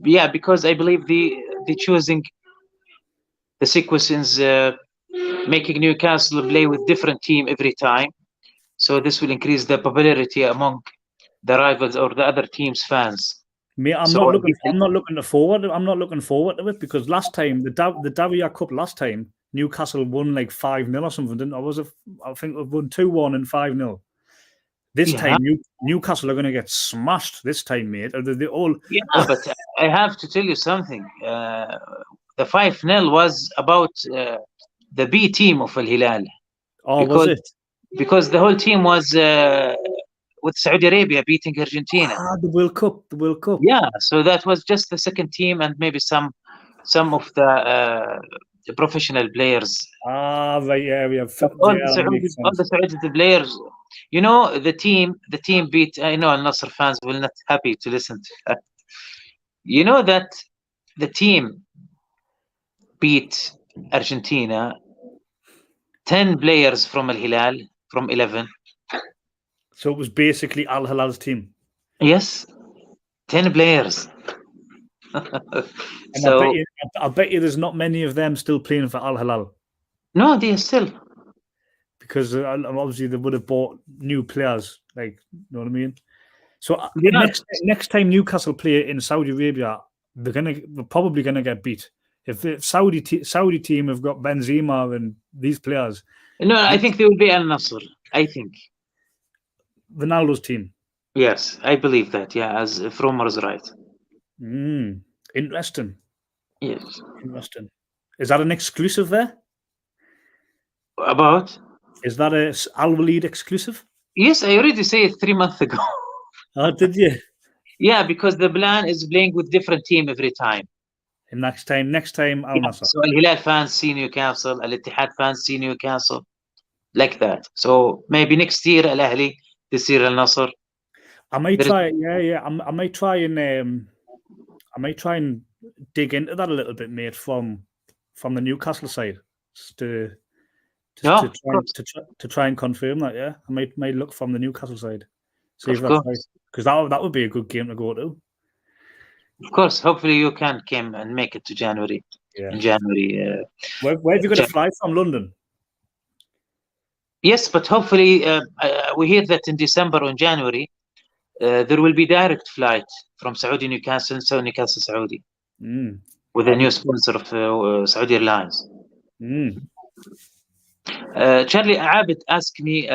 Yeah, because I believe they choosing the sequences, making Newcastle play with different team every time. So this will increase the popularity among the rivals or the other team's fans. Mate, I'm not looking forward to it because last time the Dir'iyah Cup last time Newcastle won 5-0 or something, didn't it? I think we've won 2-1 and 5-0. This time Newcastle are going to get smashed this time, mate. They all. Yeah, but I have to tell you something. The 5-0 was about the B team of Al Hilal. Oh, was it? Because the whole team was with Saudi Arabia beating Argentina. The World Cup. Yeah, so that was just the second team and maybe some of the professional players. Right, yeah, we have all the Saudi players. You know, the team beat. I know Al Nassr fans will not happy to listen to that. You know that the team beat Argentina. 10 players from Al Hilal, from 11. So it was basically Al Hilal's team. Yes, 10 players. And I bet you there's not many of them still playing for Al Hilal. No, they are still. Because obviously they would have bought new players, you know what I mean? So next time Newcastle play in Saudi Arabia, they're probably gonna get beat. If the Saudi team have got Benzema and these players. No, I think they will be Al Nassr. I think. Ronaldo's team. Yes, I believe that. Yeah, as if rumor is right. Interesting. Yes. Interesting. Is that an exclusive there? About? Is that a Al Walid exclusive? Yes, I already said it 3 months ago. Oh, did you? Yeah, because the plan is playing with different team every time. And next time Al Nassr. So Al Hilal fans see Newcastle, Al Ittihad fans see Newcastle, like that. So maybe next year Al Ahli, this year Al Nassr. I might try. I might try and dig into that a little bit, mate, from the Newcastle side, to try and confirm that. Yeah, I might look from the Newcastle side, see if that's right, because that would be a good game to go to. Of course, hopefully you can come and make it to January. Yeah. In January. Where have you got to fly from? London? Yes, but hopefully we hear that in December or in January there will be direct flight from Saudi Newcastle, Saudi, with a new sponsor of Saudi Airlines. Charlie Abid asked me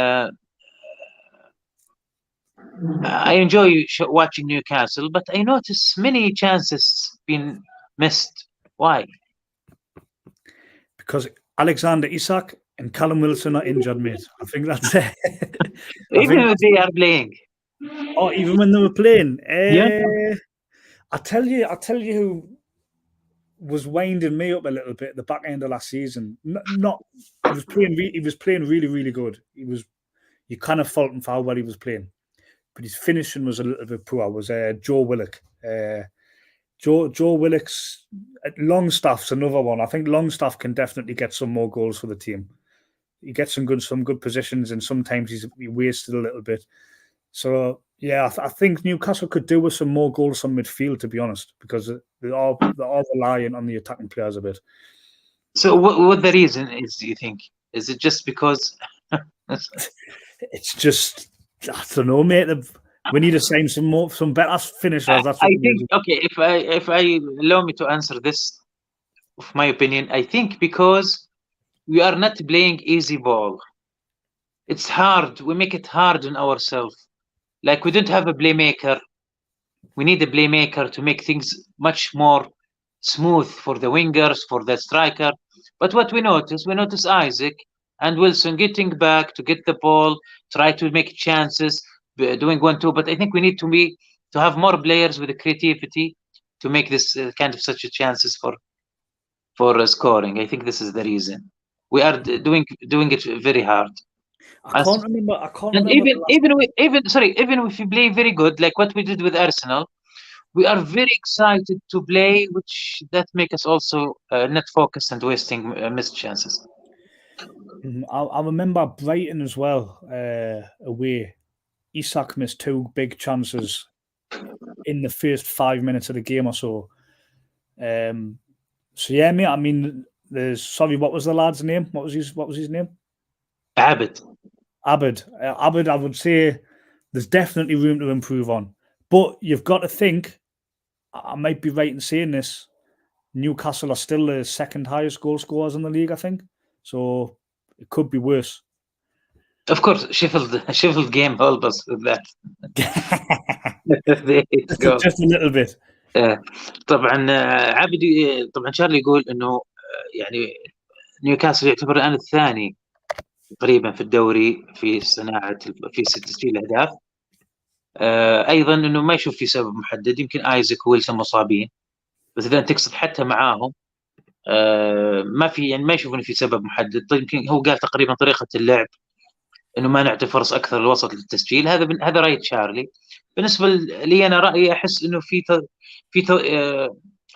I enjoy watching Newcastle, but I notice many chances been missed. Why? Because Alexander Isak and Callum Wilson are injured, mate. I think that's it. Even if they are playing. Oh, even when they were playing. Yeah. I tell you who was winding me up a little bit at the back end of last season. He was playing really, really good. You kind of fault him for how well he was playing, but his finishing was a little bit poor. Was Joe Willock. Joe Willock's Longstaff's another one. I think Longstaff can definitely get some more goals for the team. He gets some good positions, and sometimes he wasted a little bit. So yeah, I think Newcastle could do with some more goals from midfield, to be honest, because they're all relying on the attacking players a bit. So what the reason is, do you think? Is it just because? It's just, I don't know, mate. We need to sign some better finishers. That's what I think. Okay, if I allow me to answer this, of my opinion, I think because we are not playing easy ball. It's hard. We make it hard on ourselves. Like we don't have a playmaker. We need a playmaker to make things much more smooth for the wingers, for the striker. But what we notice Isaac and Wilson getting back to get the ball, try to make chances, doing 1-2. But I think we need to have more players with the creativity to make this kind of such a chances for scoring. I think this is the reason we are doing it very hard. I can't remember. And even if we play very good, like what we did with Arsenal, we are very excited to play, which that make us also not focused and wasting missed chances. I remember Brighton as well, away. Isak missed 2 big chances in the first 5 minutes of the game or so. So yeah, mate. I mean, what was the lad's name? What was his name? Abid. Abid, I would say there's definitely room to improve on. But you've got to think, I might be right in saying this, Newcastle are still the second highest goal scorers in the league, I think. So it could be worse. Of course, Sheffield game help us with that. Just a little bit. طبعا عابد طبعا شارلي يقول انه يعني نيوكاسل يعتبر الان الثاني تقريبا في الدوري في تسجيل الاهداف. ايضا انه ما يشوف في سبب محدد، يمكن ايزاك ويلسون مصابين، بس اذا تقصد حتى معاهم ما في، يعني ما يشوف انه في سبب محدد. طيب يمكن هو قال تقريبا طريقه اللعب انه ما نعطي فرص اكثر الوسط للتسجيل. هذا راي تشارلي. بالنسبه لي انا رايي احس انه في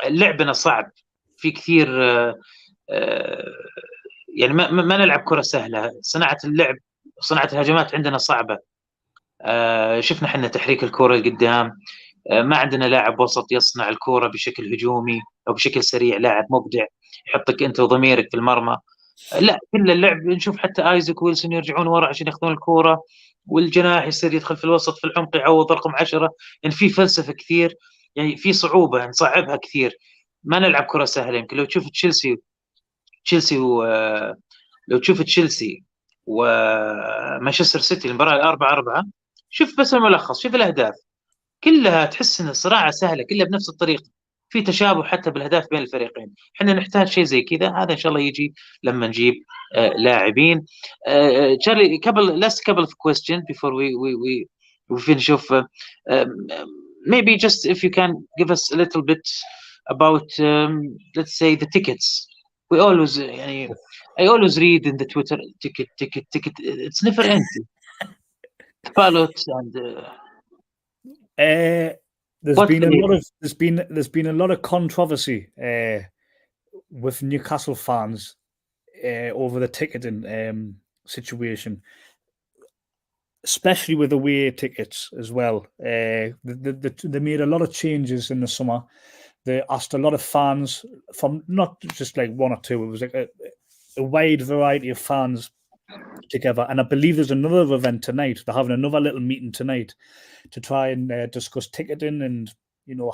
لعبنا صعب، في كثير يعني ما نلعب كره سهله. صناعه اللعب، صناعه الهجمات عندنا صعبه. شفنا احنا تحريك الكره لقدام، ما عندنا لاعب وسط يصنع الكره بشكل هجومي او بشكل سريع، لاعب مبدع يحطك انت وضميرك في المرمى. لا، كل اللعب نشوف حتى ايزاك ويلسون يرجعون ورا عشان ياخذون الكوره، والجناح يصير يدخل في الوسط في العمق يعوض رقم 10. يعني في فلسفه كثير، يعني في صعوبه نصعبها كثير. ما نلعب كره سهله. يمكن لو تشوف تشيلسي لو تشوف تشيلسي ومانشستر سيتي المباراه 4-4، شوف بس الملخص، شوف الاهداف كلها تحس ان الصراعه سهله، كلها بنفس الطريقه، في تشابه حتى بالاهداف بين الفريقين. احنا نحتاج شيء زي كذا، هذا ان شاء الله يجي لما نجيب لاعبين. Charlie, couple of questions before we finish off. Maybe just if you can give us a little bit about let's say the tickets. We always I always read in the Twitter ticket. It's never empty. Ballot and there's been a lot of controversy with Newcastle fans over the ticketing situation, especially with away tickets as well. They made a lot of changes in the summer. They asked a lot of fans from not just like one or two. It was like a wide variety of fans together, and I believe there's another event tonight. They're having another little meeting tonight to try and discuss ticketing and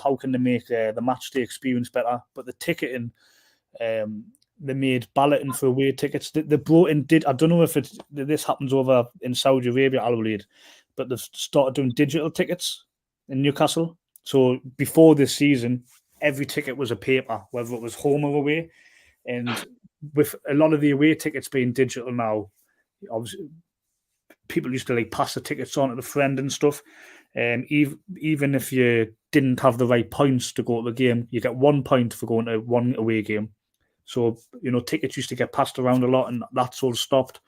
how can they make the match day experience better. But the ticketing, they made balloting for away tickets. They brought in I don't know if this happens over in Saudi Arabia, وليد, but they've started doing digital tickets in Newcastle. So before this season, every ticket was a paper, whether it was home or away. And with a lot of the away tickets being digital now, obviously people used to like pass the tickets on to the friend and stuff. Even if you didn't have the right points to go to the game, you get 1 point for going to one away game. So, tickets used to get passed around a lot, and that's all stopped.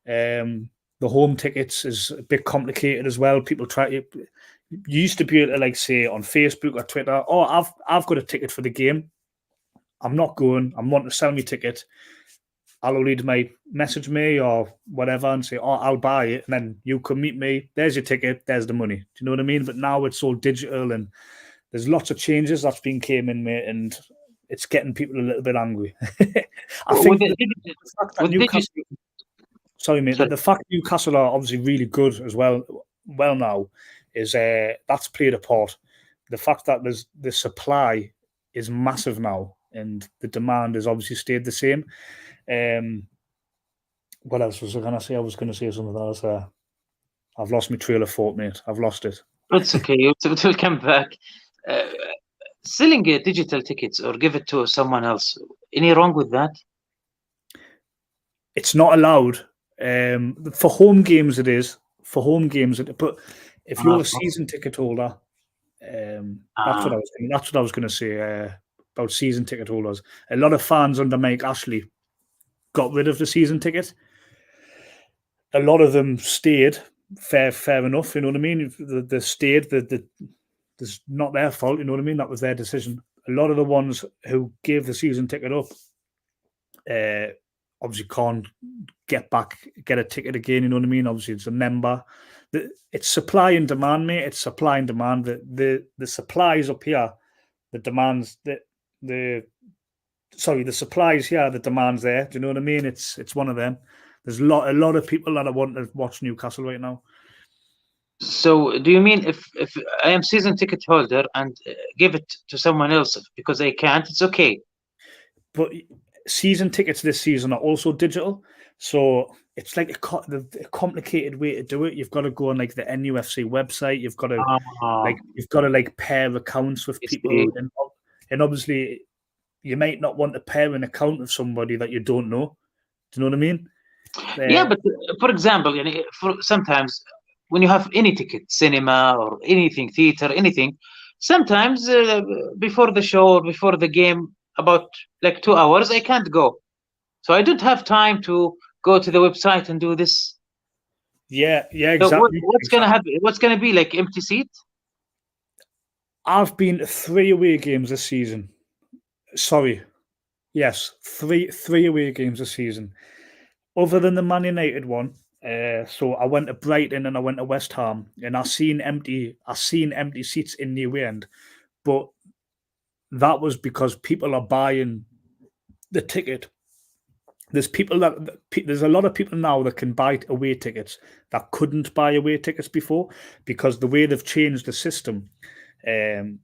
The home tickets is a bit complicated as well. People you used to be able to like say on Facebook or Twitter, "Oh, I've got a ticket for the game. I'm not going. I'm wanting to sell me ticket." وليد might message me or whatever and say, "Oh, I'll buy it," and then you can meet me. There's your ticket. There's the money. Do you know what I mean? But now it's all digital, and there's lots of changes that's been came in, mate, and it's getting people a little bit angry. I think the fact that Newcastle, sorry, mate, the fact Newcastle are obviously really good as well now is that's played a part. The fact that the supply is massive now, and the demand has obviously stayed the same. What else was I going to say? I was going to say something else. I've lost my trail of thought, mate. I've lost it. It's okay. We'll come back. Selling digital tickets or give it to someone else. Any wrong with that? It's not allowed. For home games, it is. For home games, but if you're a season ticket holder, that's what I was going to say about season ticket holders. A lot of fans under Mike Ashley got rid of the season ticket. A lot of them stayed. Fair enough. You know what I mean? They stayed. It's not their fault. You know what I mean? That was their decision. A lot of the ones who gave the season ticket up, obviously can't get a ticket again. You know what I mean? Obviously, it's a member. It's supply and demand, mate. It's supply and demand. The supply is up here. The demands the supply is here. The demand's there. Do you know what I mean? It's one of them. There's a lot of people that I want to watch Newcastle right now. So, do you mean if I am season ticket holder and give it to someone else because I can't, it's okay? But season tickets this season are also digital, so it's like a complicated way to do it. You've got to go on like the NUFC website. You've got to pair accounts with people, and obviously you might not want to pair an account with somebody that you don't know. Do you know what I mean? Yeah, but for example, for sometimes when you have any ticket, cinema or anything, theater, anything, sometimes before the show or before the game, about like 2 hours, I can't go. So I don't have time to go to the website and do this. Yeah, exactly. So what's going to happen? What's going to be like empty seat? I've been to 3 away games this season. Sorry. Yes, three away games this season. Other than the Man United one, so I went to Brighton and I went to West Ham, and I seen empty seats in the away end, but that was because people are buying the ticket. There's a lot of people now that can buy away tickets that couldn't buy away tickets before, because the way they've changed the system, the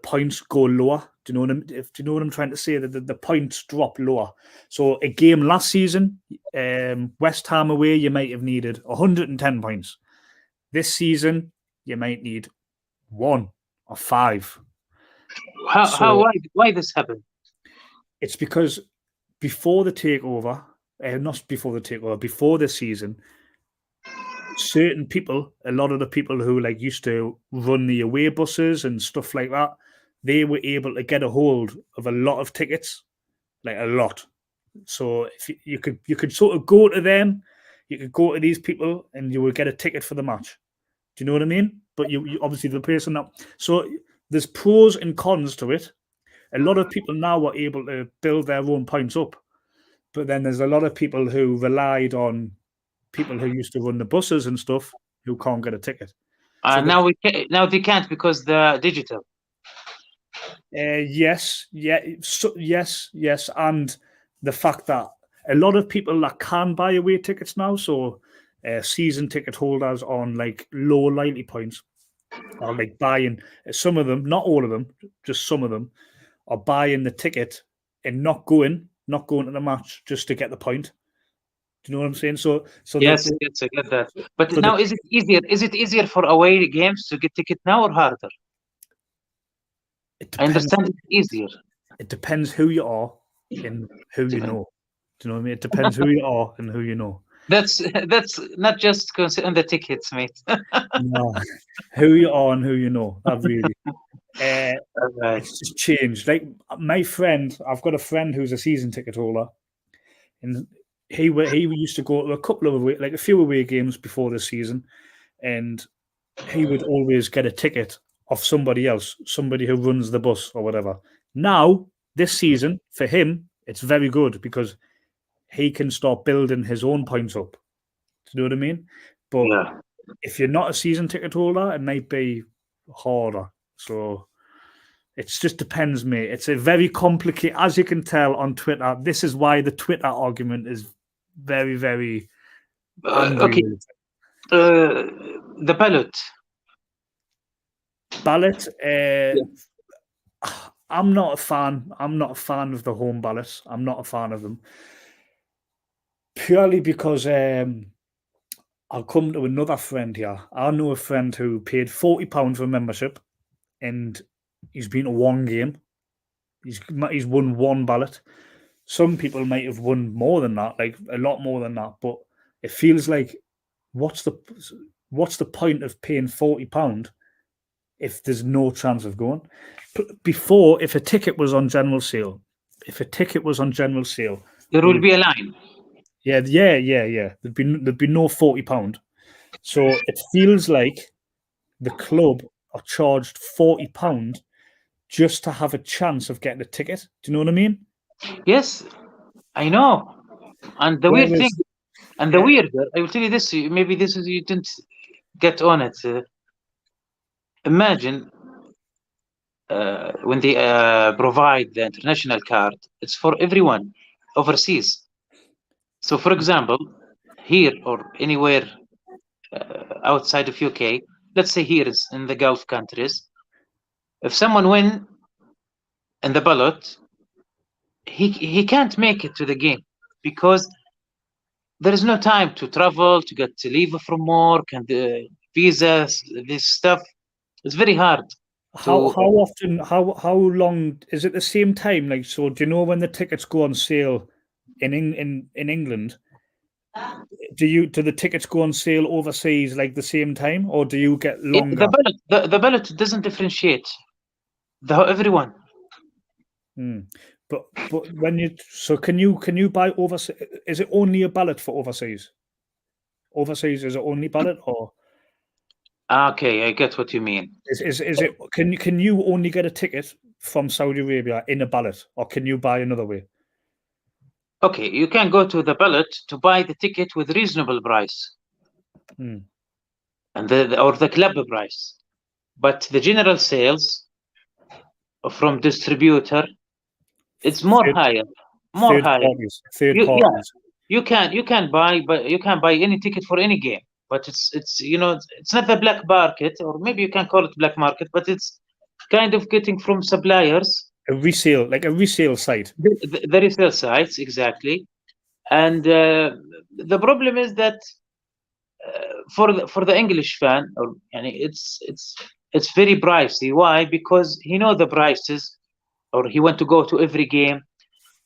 points go lower. Do you know what I'm trying to say? The points drop lower. So a game last season, West Ham away, you might have needed 110 points. This season, you might need 1 or 5. Why this happened? It's because before the takeover, before the season, certain people, a lot of the people who like used to run the away buses and stuff like that, they were able to get a hold of a lot of tickets, like a lot. So if you could sort of go to them, you could go to these people, and you would get a ticket for the match. Do you know what I mean? But you obviously the person that. So there's pros and cons to it. A lot of people now are able to build their own points up, but then there's a lot of people who relied on people who used to run the buses and stuff who can't get a ticket. Now they can't because they're digital. Yes, and the fact that a lot of people that can buy away tickets now, so season ticket holders on like low loyalty points, are like buying some of them, not all of them, just some of them, are buying the ticket and not going to the match just to get the point. Do you know what I'm saying? So yes, I get that. But now, is it easier? Is it easier for away games to get ticket now or harder? I understand it's easier. It depends who you are and who you know. Do you know what I mean? It depends who you are and who you know. That's not just on the tickets, mate. No, who you are and who you know. That really. It's just changed. Like my friend, I've got a friend who's a season ticket holder, and he used to go to a few away games before the season, and he would always get a ticket off somebody else, somebody who runs the bus or whatever. Now, this season, for him, it's very good because he can start building his own points up. Do you know what I mean? But if you're not a season ticket holder, it might be harder. So it just depends, mate. It's a very complicated, as you can tell on Twitter. This is why the Twitter argument is very, very angry. Okay. The ballot. I'm not a fan. I'm not a fan of the home ballots. I'm not a fan of them. Purely because I'll come to another friend here. I know a friend who paid £40 for membership, and he's been to one game. He's won one ballot. Some people might have won more than that, like a lot more than that. But it feels like, what's the point of paying £40 if there's no chance of going? Before, if a ticket was on general sale, there will be a line. Yeah. There'd be no £40. So it feels like the club are charged £40 just to have a chance of getting a ticket. Do you know what I mean? Yes, I know. And the weird thing, I will tell you this. Maybe this is you didn't get on it. Imagine when they provide the international card, it's for everyone overseas. So, for example, here or anywhere outside of UK, let's say here is in the Gulf countries, if someone win in the ballot, he can't make it to the game because there is no time to travel, to get to leave from work, and the visas, this stuff. It's very hard. How often? How long is it? The same time? Like, so do you know when the tickets go on sale in England? Do the tickets go on sale overseas like the same time, or do you get longer? The ballot doesn't differentiate. Everyone. But can you buy overseas? Is it only a ballot for overseas? Overseas is it only ballot or? Okay, I get what you mean. Is it? Can you only get a ticket from Saudi Arabia in a ballot, or can you buy another way? Okay, you can go to the ballot to buy the ticket with reasonable price, and the club price, but the general sales from distributor, it's higher. Third parties. You can buy any ticket for any game, but it's it's not the black market, or maybe you can call it black market, but it's kind of getting from suppliers. A resale site. The resale sites, exactly. And the problem is that for the English fan, it's very pricey. Why? Because he know the prices, or he want to go to every game.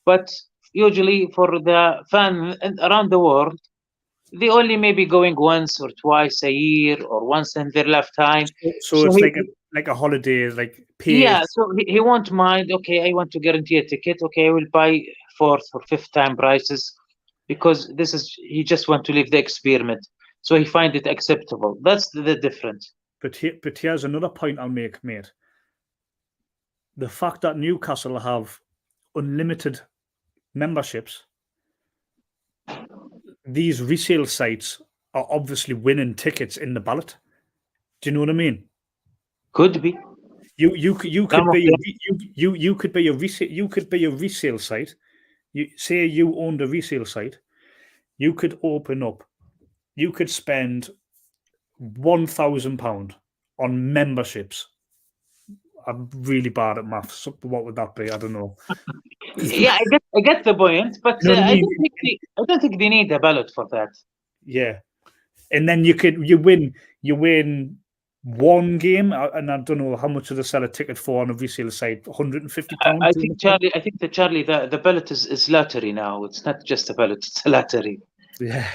But usually for the fan around the world, they only maybe going once or twice a year, or once in their lifetime. So it's like a holiday, like paid. Yeah, so he won't mind. Okay, I want to guarantee a ticket. Okay, I will buy fourth or fifth time prices because he just want to live the experiment. So he find it acceptable. That's the difference. But here's another point I'll make, mate. The fact that Newcastle have unlimited memberships, these resale sites are obviously winning tickets in the ballot. Do you know what I mean? Could be. You could be a resale site. You say you owned a resale site. You could open up. You could spend £1,000 on memberships. I'm really bad at maths. What would that be? I don't know. Yeah, I get the point, but You know what I I mean? don't think they need a ballot for that. Yeah, and then you win one game, and I don't know how much do they sell a ticket for on a resale site. £150. I think Charlie, the ballot is lottery now. It's not just a ballot; it's a lottery. Yeah,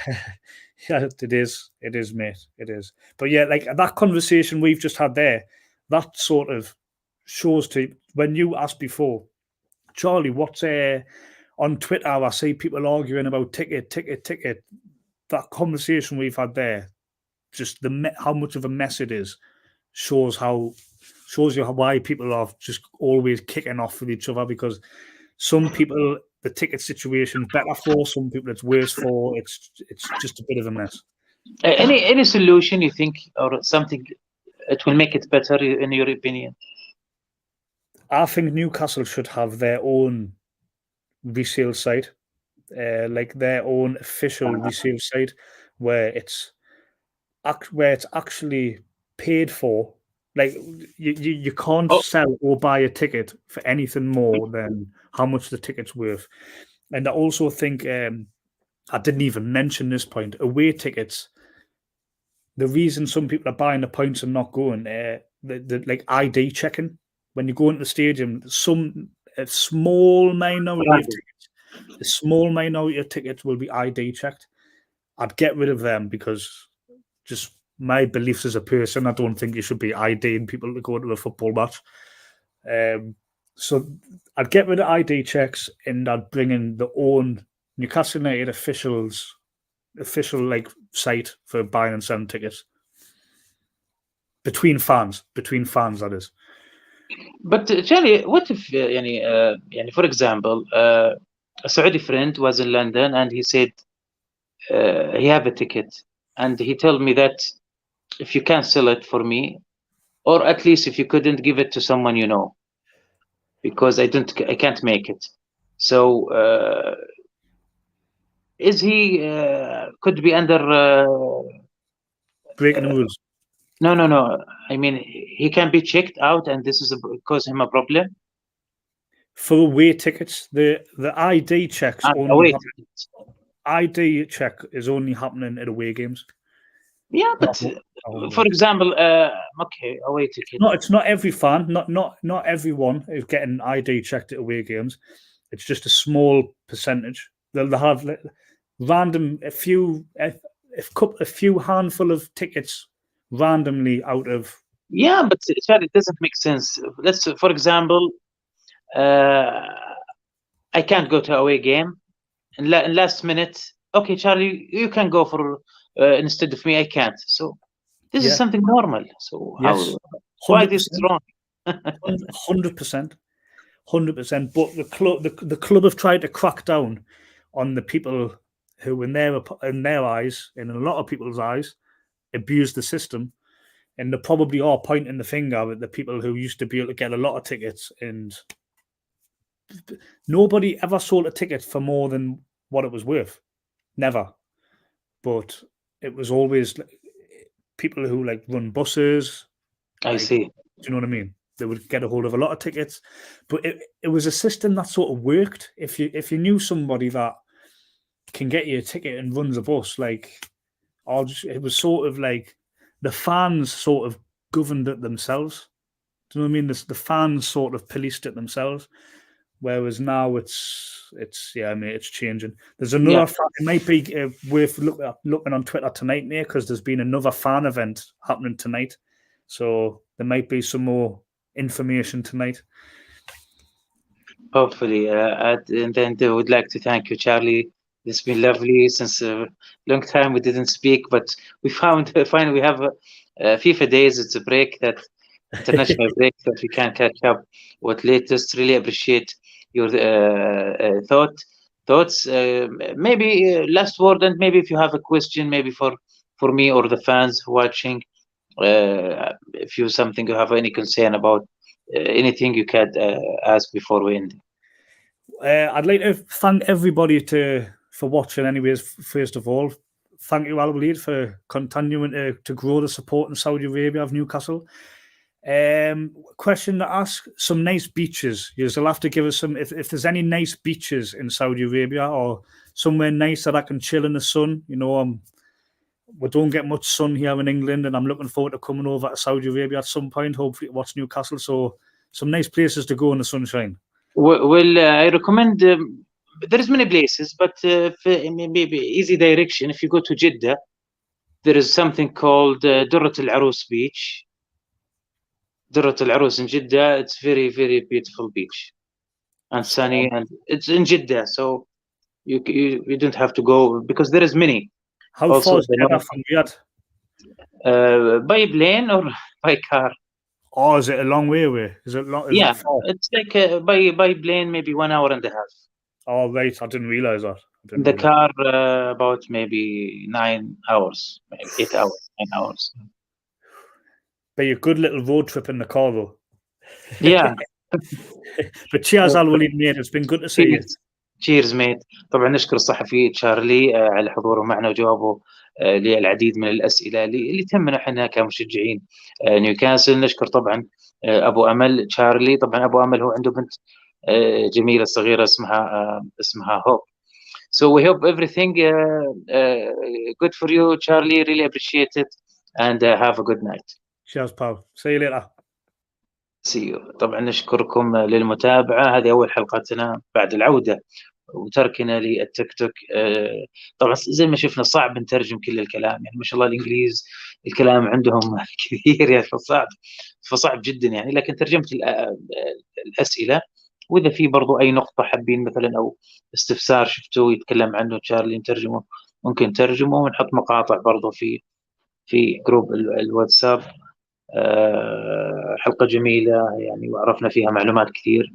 yeah, it is, mate. It is. But yeah, like that conversation we've just had there, that sort of shows to when you asked before, Charlie, what's on Twitter? I see people arguing about ticket. That conversation we've had there, just how much of a mess it is, shows you why people are just always kicking off with each other, because some people the ticket situation better for, some people it's worse for. It's just a bit of a mess. Any solution you think, or something it will make it better in your opinion? I think Newcastle should have their own resale site, like their own official resale site, where it's actually paid for. Like you can't sell or buy a ticket for anything more than how much the ticket's worth. And I also think I didn't even mention this point: away tickets. The reason some people are buying the points and not going, the like ID checking when you go into the stadium. A small minority of tickets will be ID checked. I'd get rid of them, because just my beliefs as a person, I don't think you should be IDing people to go to a football match. So I'd get rid of ID checks, and I'd bring in the own Newcastle United official like site for buying and selling tickets between fans, that is. But Charlie, what if for example, a Saudi friend was in London and he said he have a ticket, and he told me that if you can't sell it for me, or at least if you couldn't give it to someone you know, because I can't make it. So is he could be under breaking the rules? No. I mean, he can be checked out, and this is cause him a problem. For away tickets, the ID checks only ID check is only happening at away games. Yeah, but for example, away ticket. No, it's not every fan. Not everyone is getting ID checked at away games. It's just a small percentage. They'll have random a few handful of tickets randomly out of. Yeah, but Charlie, it doesn't make sense. Let's, for example, I can't go to away game, and last minute, okay, Charlie, you can go for instead of me. I can't. So this is something normal. So yes, why this is wrong? 100%. But the club have tried to crack down on the people who, in their eyes, and in a lot of people's eyes, abuse the system. And they probably are pointing the finger at the people who used to be able to get a lot of tickets, and nobody ever sold a ticket for more than what it was worth. Never. But it was always people who like run buses. I see. Do you know what I mean? They would get a hold of a lot of tickets, but it was a system that sort of worked. If you knew somebody that can get you a ticket and runs a bus, like, it was sort of like the fans sort of governed it themselves. Do you know what I mean? The fans sort of policed it themselves. Whereas now it's changing. There's another fan. It might be worth looking on Twitter tonight, mate, because there's been another fan event happening tonight. So there might be some more information tonight. Hopefully, and then I would like to thank you, Charlie. It's been lovely since a long time we didn't speak, but we found finally we have FIFA days. It's a break, that international break, that we can catch up with latest. Really appreciate your thoughts. Maybe last word, and maybe if you have a question, maybe for me or the fans watching, if you something you have any concern about anything, you can ask before we end. I'd like to thank everybody for watching. Anyways, first of all, thank you, وليد, for continuing to grow the support in Saudi Arabia of Newcastle. Question to ask: some nice beaches. You'll have to give us some. If there's any nice beaches in Saudi Arabia or somewhere nice that I can chill in the sun. You know, we don't get much sun here in England, and I'm looking forward to coming over to Saudi Arabia at some point. Hopefully, to watch Newcastle. So, some nice places to go in the sunshine. Well, I recommend. There's many places, but maybe easy direction. If you go to Jeddah, there is something called Durrat Al Arus Beach. Durrat Al Arus in Jeddah. It's very, very beautiful beach, and sunny, and it's in Jeddah, so you don't have to go because there is many. How far is Jeddah from Riyadh? By plane or by car? Oh, is it a long way away? Is it long? Yeah, it's like by plane maybe 1 hour and a half. Oh, right. I didn't realize that. The car about maybe 9 hours, maybe 8 hours, 9 hours. Be a good little road trip in the car, though. Yeah. But cheers, وليد, mate. It's been good to see you. Cheers, mate. طبعا نشكر الصحفي تشارلي على حضوره معنا وجوابه للعديد من الأسئلة اللي تهمنا احنا كمشجعين نيوكاسل. نشكر طبعا أبو أمل تشارلي. طبعا أبو أمل هو عنده بنت جميلة صغيرة اسمها هوب. So we hope everything good for you, Charlie. Really appreciate it, and have a good night. Cheers, pal. See you later. See you. طبعا نشكركم للمتابعة. هذه أول حلقتنا بعد العودة وتركنا للتيك توك. طبعا زي ما شفنا صعب نترجم كل الكلام، يعني ما شاء الله الإنجليز الكلام عندهم كثير يعني فصعب جدا يعني، لكن ترجمت الأسئلة. وإذا في برضو أي نقطة حابين مثلا أو استفسار شفتوه يتكلم عنه تشارلي نترجمه، ممكن ترجمه ونحط مقاطع برضو في جروب الواتساب. حلقة جميلة يعني، وعرفنا فيها معلومات كثير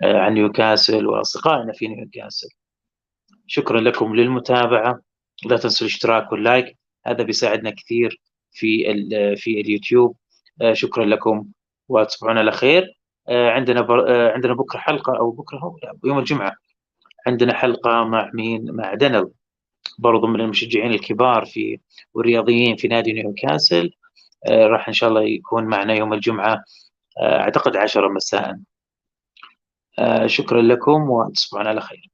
عن نيوكاسل وأصدقائنا في نيوكاسل. شكرا لكم للمتابعة. لا تنسوا الاشتراك واللايك، هذا بيساعدنا كثير في اليوتيوب. شكرا لكم وتصبحون على خير. عندنا بكرة حلقة، أو بكرة يوم الجمعة عندنا حلقة مع مين؟ مع دانيال، برضو من المشجعين الكبار والرياضيين في نادي نيوكاسل. راح إن شاء الله يكون معنا يوم الجمعة أعتقد 10 مساء. شكرا لكم وتصبحون على خير.